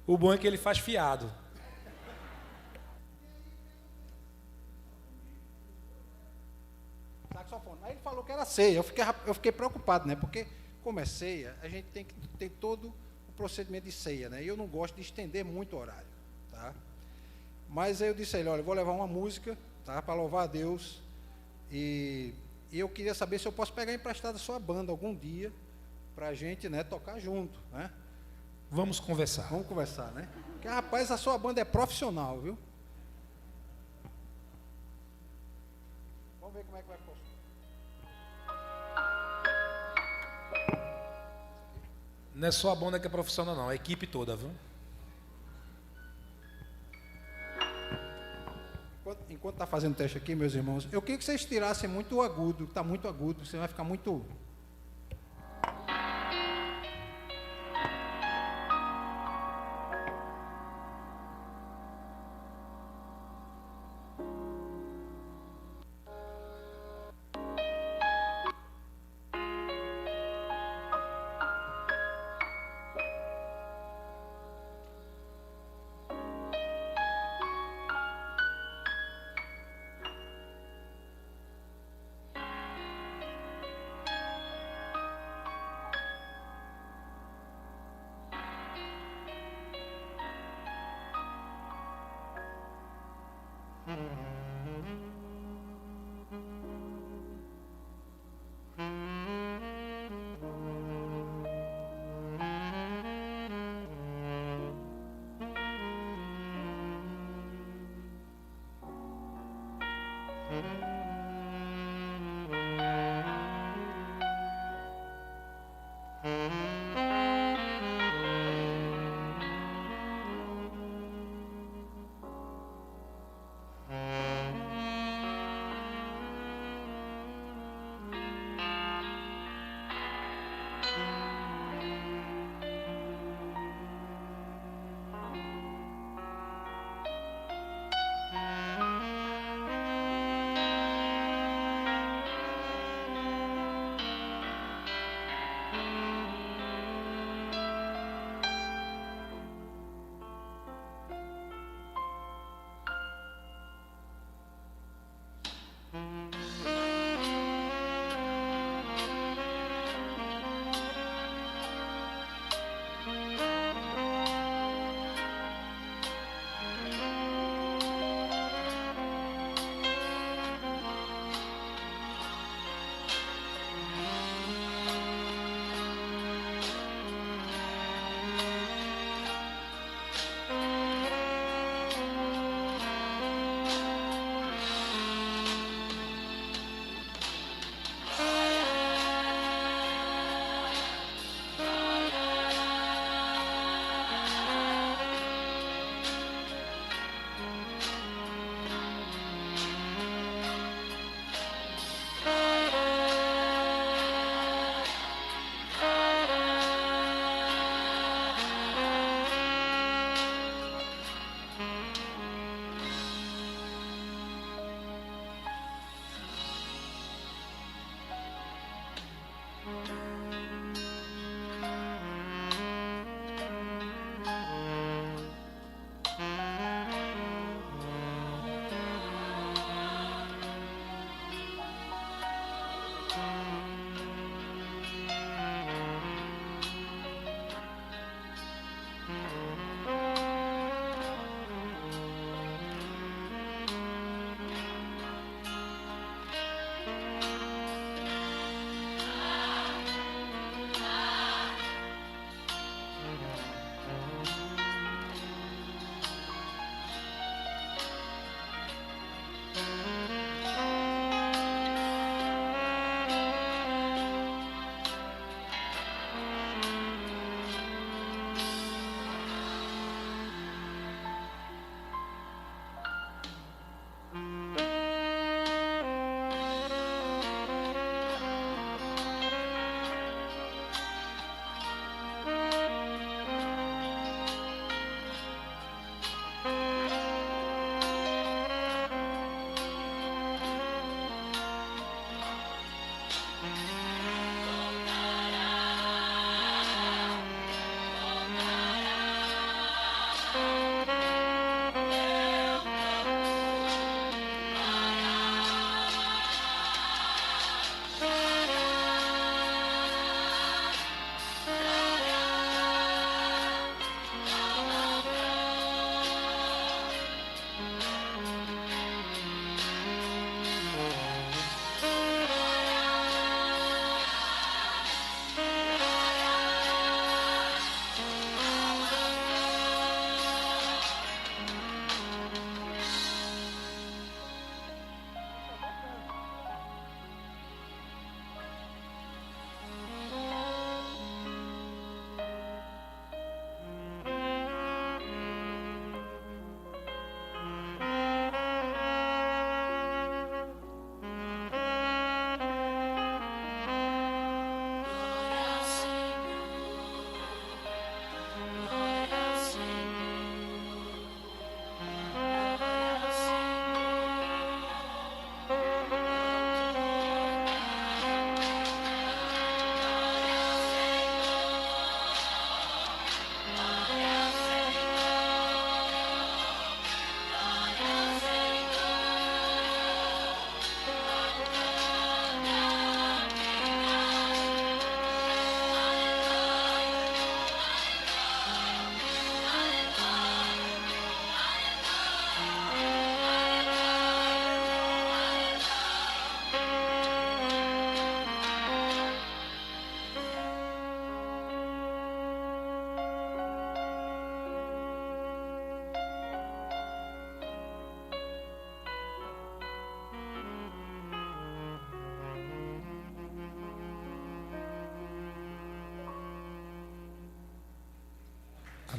O bom é que ele faz fiado. Saxofone. Aí ele falou que era ceia. Eu fiquei preocupado, né? Porque, como é ceia, a gente tem que ter todo o procedimento de ceia, né? E eu não gosto de estender muito o horário, tá? Mas aí eu disse a ele: olha, eu vou levar uma música, tá? Para louvar a Deus. E eu queria saber se eu posso pegar emprestado a sua banda algum dia, para a gente, né, tocar junto, né? Vamos conversar. Vamos conversar, né? Porque, rapaz, a sua banda é profissional, viu? Vamos ver como é que vai funcionar. Não é só a banda que é profissional, não. A equipe toda, viu? Enquanto está fazendo o teste aqui, meus irmãos, eu queria que vocês tirassem muito o agudo. Está muito agudo, você vai ficar muito...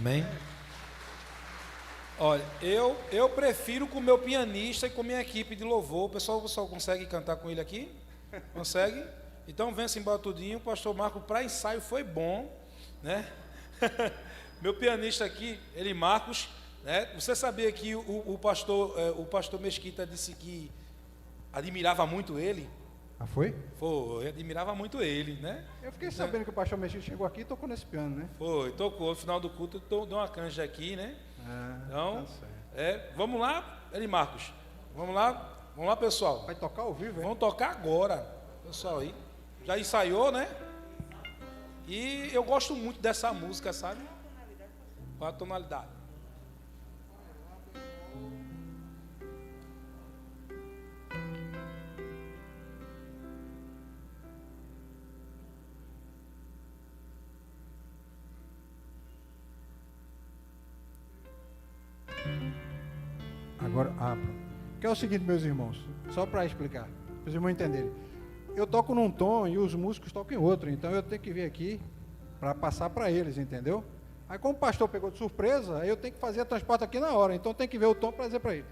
Amém? Olha, eu prefiro com o meu pianista e com minha equipe de louvor. O pessoal consegue cantar com ele aqui? Consegue? Então vem-se embora tudinho. O pastor Marco, para ensaio, foi bom, né? Meu pianista aqui, ele Marcos, né? Você sabia que o pastor Mesquita disse que admirava muito ele? Ah, foi? Foi, admirava muito ele, né? Eu fiquei sabendo que o pastor Mesquita chegou aqui e tocou nesse piano, né? Foi, tocou. No final do culto, deu uma canja aqui, né? Então, tá certo. vamos lá, ele Marcos. Vamos lá, pessoal. Vai tocar ao vivo, é? Vamos tocar agora, pessoal aí. Já ensaiou, né? E eu gosto muito dessa música, sabe? Qual a tonalidade? Agora, que é o seguinte, meus irmãos, só para explicar, para os irmãos entenderem. Eu toco num tom e os músicos tocam em outro, então eu tenho que vir aqui para passar para eles, entendeu? Aí como o pastor pegou de surpresa, aí eu tenho que fazer a transporte aqui na hora, então tem que ver o tom para dizer para ele.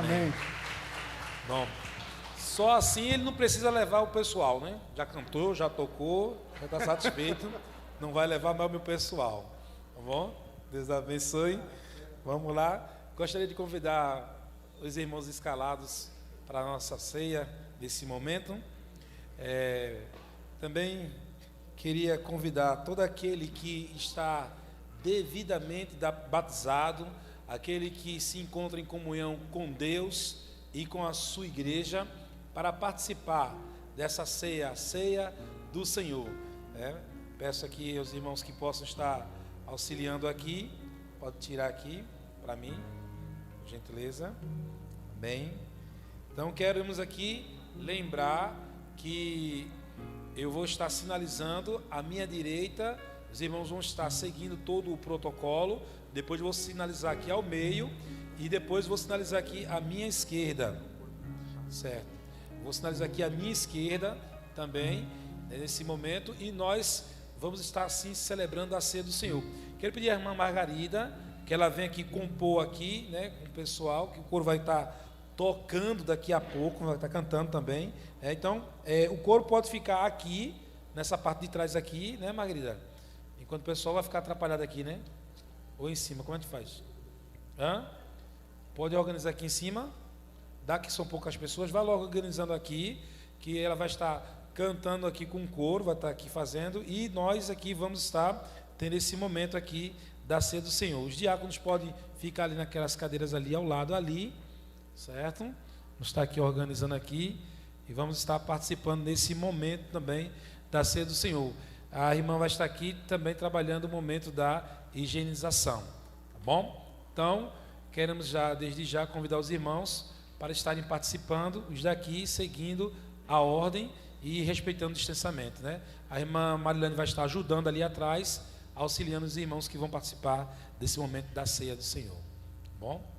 Amém. Bom, só assim ele não precisa levar o pessoal, né? Já cantou, já tocou, já está satisfeito, não vai levar mais o meu pessoal, tá bom? Deus abençoe. Vamos lá. Gostaria de convidar os irmãos escalados para a nossa ceia nesse momento. Também queria convidar todo aquele que está devidamente batizado, aquele que se encontra em comunhão com Deus e com a sua igreja, para participar dessa ceia, a ceia do Senhor. Peço aqui aos irmãos que possam estar auxiliando aqui, pode tirar aqui para mim, por gentileza. Bem, então queremos aqui lembrar que eu vou estar sinalizando à minha direita, os irmãos vão estar seguindo todo o protocolo, depois vou sinalizar aqui ao meio e depois vou sinalizar aqui à minha esquerda, certo? Vou sinalizar aqui à minha esquerda também, nesse momento, e nós vamos estar assim celebrando a ceia do Senhor. Quero pedir à irmã Margarida que ela venha aqui compor aqui, né, com o pessoal, que o coro vai estar tocando daqui a pouco, vai estar cantando também. Então, o coro pode ficar aqui, nessa parte de trás aqui, né, Margarida? Enquanto o pessoal vai ficar atrapalhado aqui, né? Ou em cima, como a gente faz? Pode organizar aqui em cima, dá que são poucas pessoas, vai logo organizando aqui, que ela vai estar cantando aqui com o coro, vai estar aqui fazendo, e nós aqui vamos estar tendo esse momento aqui da ceia do Senhor. Os diáconos podem ficar ali naquelas cadeiras ali ao lado ali, certo? Vamos estar aqui organizando aqui e vamos estar participando nesse momento também da ceia do Senhor. A irmã vai estar aqui também trabalhando o momento da higienização, tá bom? Então, queremos já, desde já, convidar os irmãos para estarem participando, os daqui seguindo a ordem e respeitando o distanciamento, né? A irmã Marilane vai estar ajudando ali atrás, auxiliando os irmãos que vão participar desse momento da ceia do Senhor, tá bom?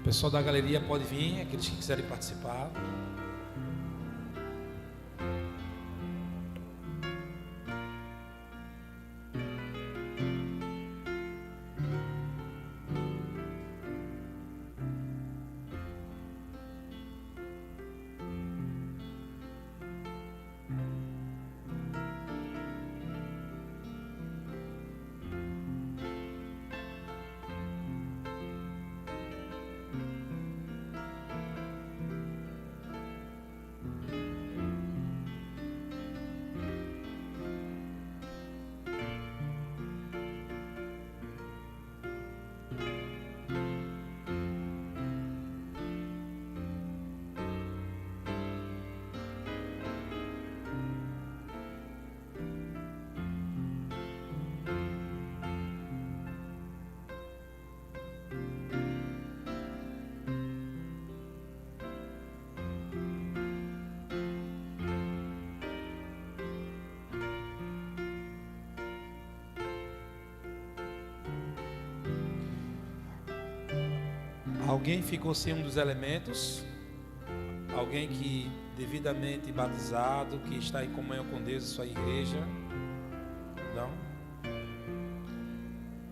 O pessoal da galeria pode vir, aqueles que quiserem participar. Alguém ficou sem um dos elementos? Alguém que devidamente batizado, que está em comunhão com Deus e sua igreja? Não?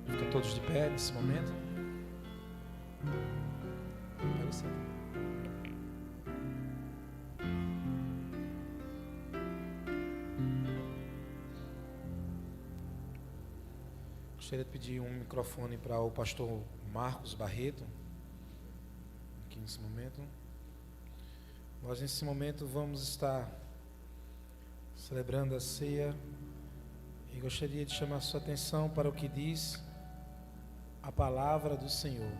Ficam todos de pé nesse momento? Pode ser. Gostaria de pedir um microfone para o pastor Marcos Barreto. Nesse momento, nós nesse momento vamos estar celebrando a ceia e gostaria de chamar a sua atenção para o que diz a palavra do Senhor.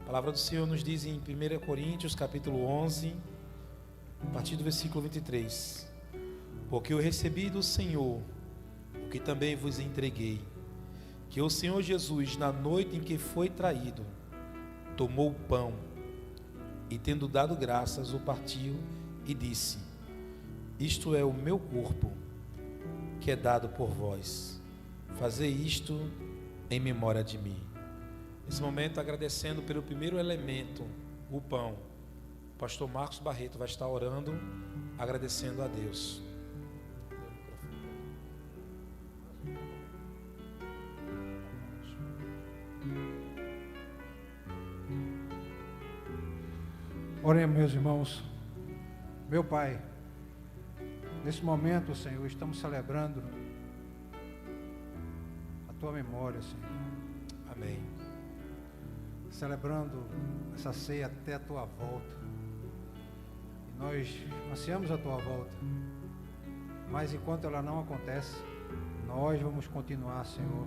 A palavra do Senhor nos diz em 1 Coríntios capítulo 11, a partir do versículo 23: porque eu recebi do Senhor o que também vos entreguei, que o Senhor Jesus, na noite em que foi traído, tomou o pão e, tendo dado graças, o partiu e disse: isto é o meu corpo, que é dado por vós. Fazei isto em memória de mim. Nesse momento, agradecendo pelo primeiro elemento, o pão, o pastor Marcos Barreto vai estar orando, agradecendo a Deus. Oremos, meus irmãos. Meu Pai, nesse momento, Senhor, estamos celebrando a Tua memória, Senhor. Amém. Celebrando essa ceia até a Tua volta. E nós ansiamos a Tua volta. Mas enquanto ela não acontece, nós vamos continuar, Senhor,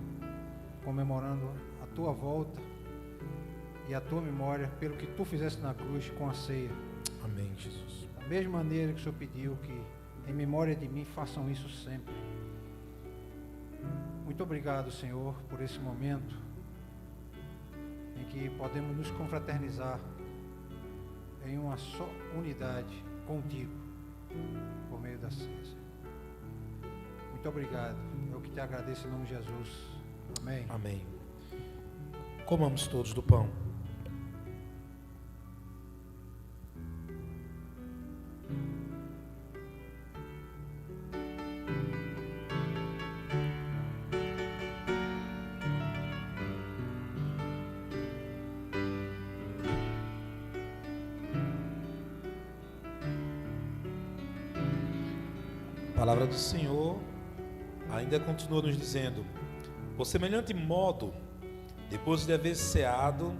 comemorando a Tua volta e a Tua memória pelo que Tu fizeste na cruz com a ceia. Amém, Jesus. Da mesma maneira que o Senhor pediu que em memória de mim façam isso sempre. Muito obrigado, Senhor, por esse momento em que podemos nos confraternizar em uma só unidade contigo por meio da ceia. Muito obrigado. Eu que te agradeço em nome de Jesus. Amém. Amém. Comamos todos do pão. A palavra do Senhor ainda continua nos dizendo: por semelhante modo, depois de haver ceado,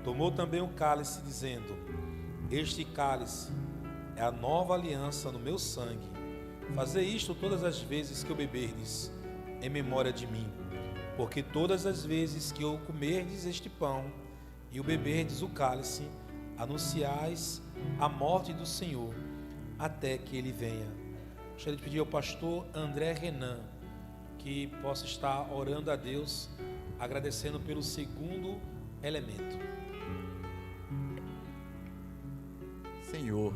tomou também o cálice, dizendo: este cálice é a nova aliança no meu sangue. Fazei isto todas as vezes que o beberdes, em memória de mim. Porque todas as vezes que o comerdes este pão e o beberdes o cálice, anunciais a morte do Senhor, até que Ele venha. Gostaria de pedir ao pastor André Renan que possa estar orando a Deus, agradecendo pelo segundo elemento. Senhor,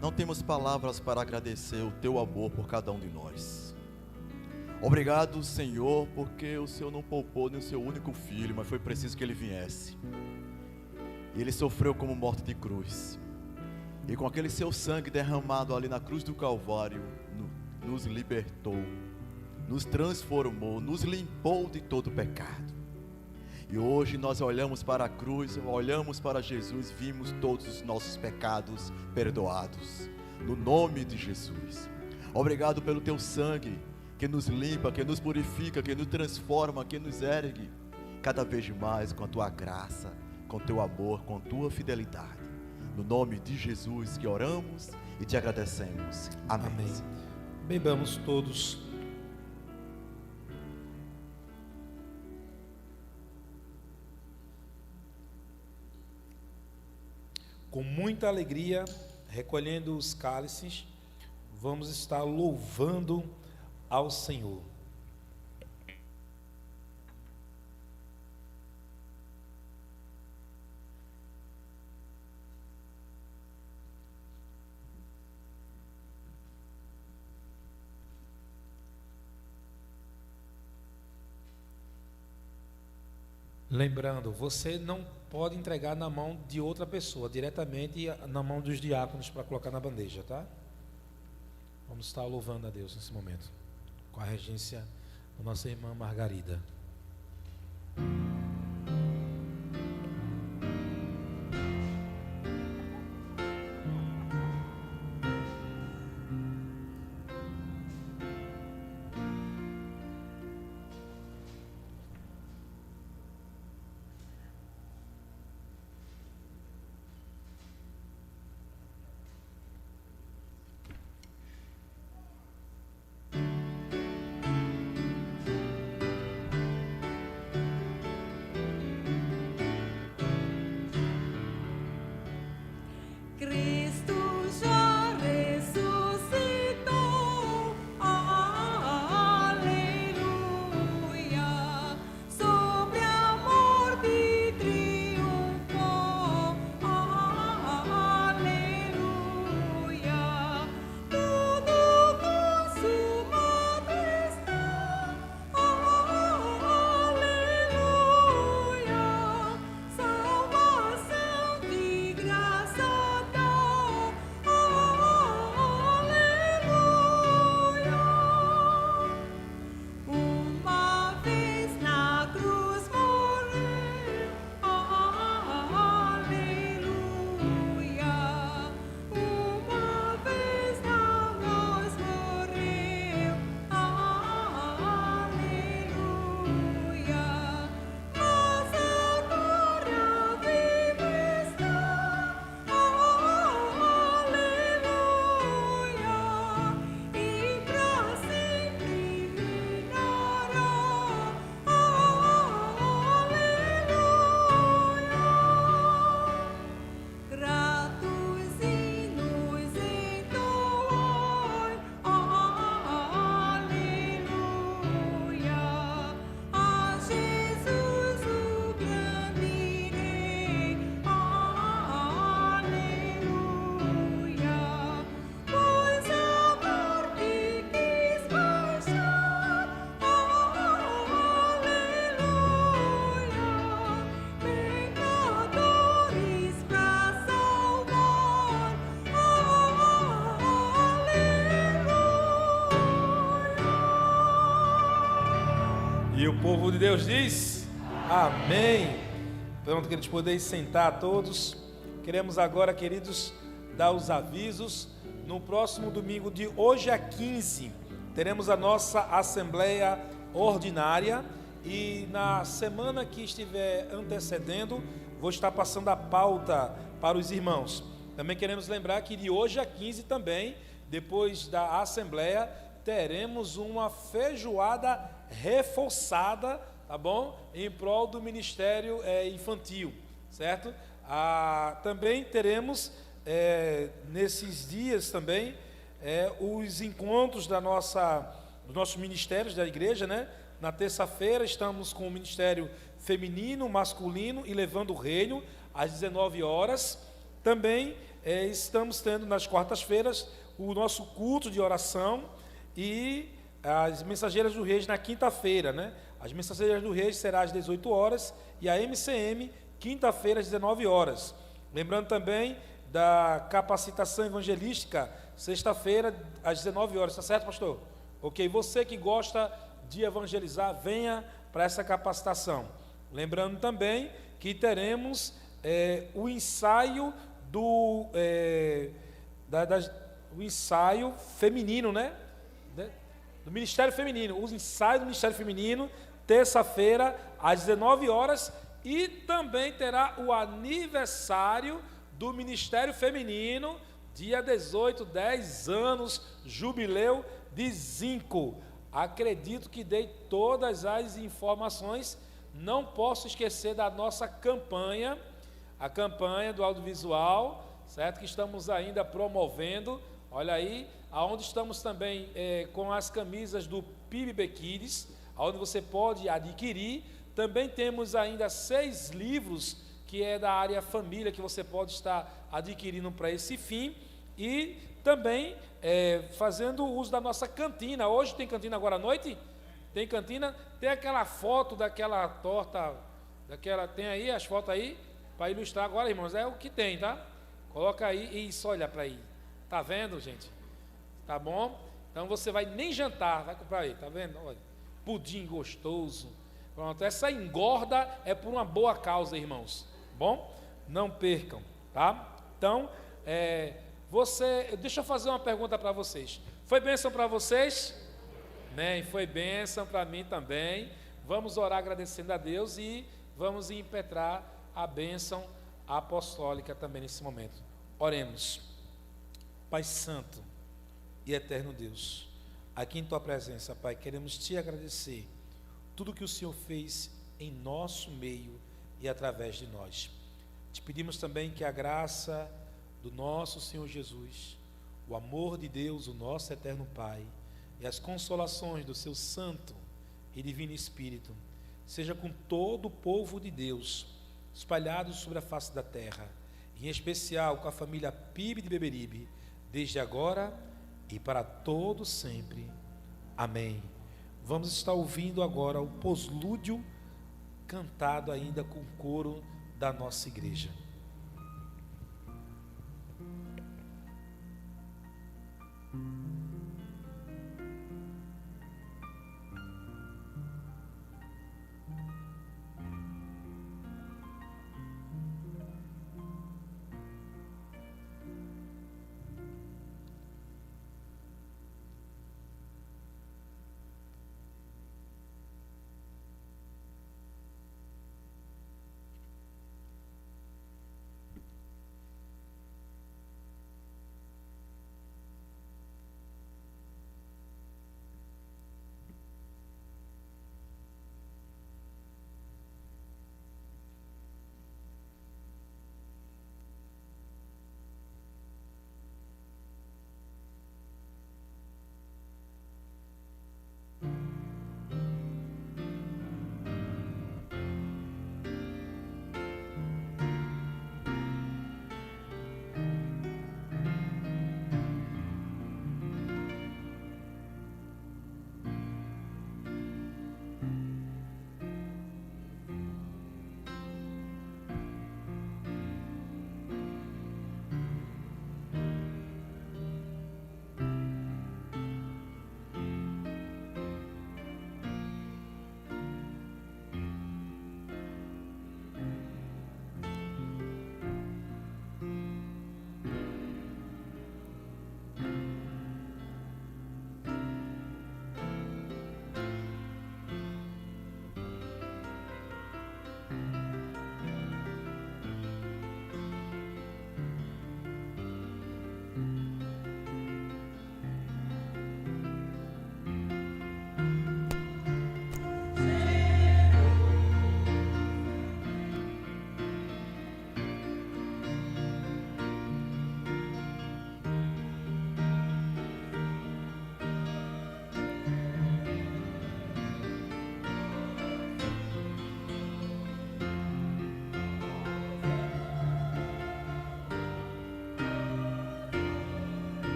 não temos palavras para agradecer o Teu amor por cada um de nós. Obrigado, Senhor, porque o Senhor não poupou nem o Seu único filho, mas foi preciso que Ele viesse. E Ele sofreu como morte de cruz. E com aquele seu sangue derramado ali na cruz do Calvário, nos libertou, nos transformou, nos limpou de todo pecado. E hoje nós olhamos para a cruz, olhamos para Jesus, vimos todos os nossos pecados perdoados, no nome de Jesus. Obrigado pelo teu sangue, que nos limpa, que nos purifica, que nos transforma, que nos ergue, cada vez mais com a tua graça, com o teu amor, com a tua fidelidade. No nome de Jesus que oramos e te agradecemos. Amém. Amém. Bebamos todos. Com muita alegria, recolhendo os cálices, vamos estar louvando ao Senhor. Lembrando, você não pode entregar na mão de outra pessoa, diretamente na mão dos diáconos para colocar na bandeja, tá? Vamos estar louvando a Deus nesse momento, com a regência da nossa irmã Margarida. E o povo de Deus diz: amém. Pronto, queridos, podeis sentar todos. Queremos agora, queridos, dar os avisos. No próximo domingo, de hoje a 15, teremos a nossa Assembleia Ordinária. E na semana que estiver antecedendo, vou estar passando a pauta para os irmãos. Também queremos lembrar que de hoje a 15 também, depois da Assembleia, teremos uma feijoada reforçada, tá bom? Em prol do Ministério Infantil, certo? Também teremos, nesses dias também, os encontros dos nossos ministérios da igreja, né? Na terça-feira estamos com o Ministério Feminino, Masculino e Levando o Reino, às 19 horas. Também estamos tendo nas quartas-feiras o nosso culto de oração e as Mensageiras do Reis na quinta-feira, né? As Mensageiras do Reis será às 18 horas e a MCM quinta-feira às 19 horas. Lembrando também da capacitação evangelística, sexta-feira às 19 horas, tá certo, pastor? Ok, você que gosta de evangelizar, venha para essa capacitação. Lembrando também que teremos o ensaio do ensaio feminino, né? Do Ministério Feminino, os ensaios do Ministério Feminino, terça-feira às 19 horas, e também terá o aniversário do Ministério Feminino, dia 18, 10 anos, jubileu de Zinco. Acredito que dei todas as informações. Não posso esquecer da nossa campanha, a campanha do audiovisual, certo? Que estamos ainda promovendo. Olha aí, aonde estamos também com as camisas do PIB Kids, onde você pode adquirir. Também temos ainda 6 livros, que é da área família, que você pode estar adquirindo para esse fim. E também fazendo uso da nossa cantina. Hoje tem cantina agora à noite? Tem cantina? Tem aquela foto daquela torta, tem aí as fotos aí, para ilustrar agora, irmãos, é o que tem, tá? Coloca aí, isso, olha para aí. Tá vendo, gente? Tá bom? Então você vai nem jantar, vai comprar aí, tá vendo? Olha, pudim gostoso. Pronto, essa engorda é por uma boa causa, irmãos. Bom? Não percam, tá? Então, deixa eu fazer uma pergunta para vocês. Foi bênção para vocês? Amém. Foi bênção para mim também. Vamos orar agradecendo a Deus e vamos impetrar a bênção apostólica também nesse momento. Oremos. Pai Santo e Eterno Deus, aqui em Tua presença, Pai, queremos Te agradecer tudo que o Senhor fez em nosso meio e através de nós. Te pedimos também que a graça do nosso Senhor Jesus, o amor de Deus, o nosso Eterno Pai, e as consolações do Seu Santo e Divino Espírito, seja com todo o povo de Deus, espalhado sobre a face da terra, em especial com a família PIB de Beberibe, desde agora e para todo sempre. Amém. Vamos estar ouvindo agora o poslúdio cantado ainda com o coro da nossa igreja.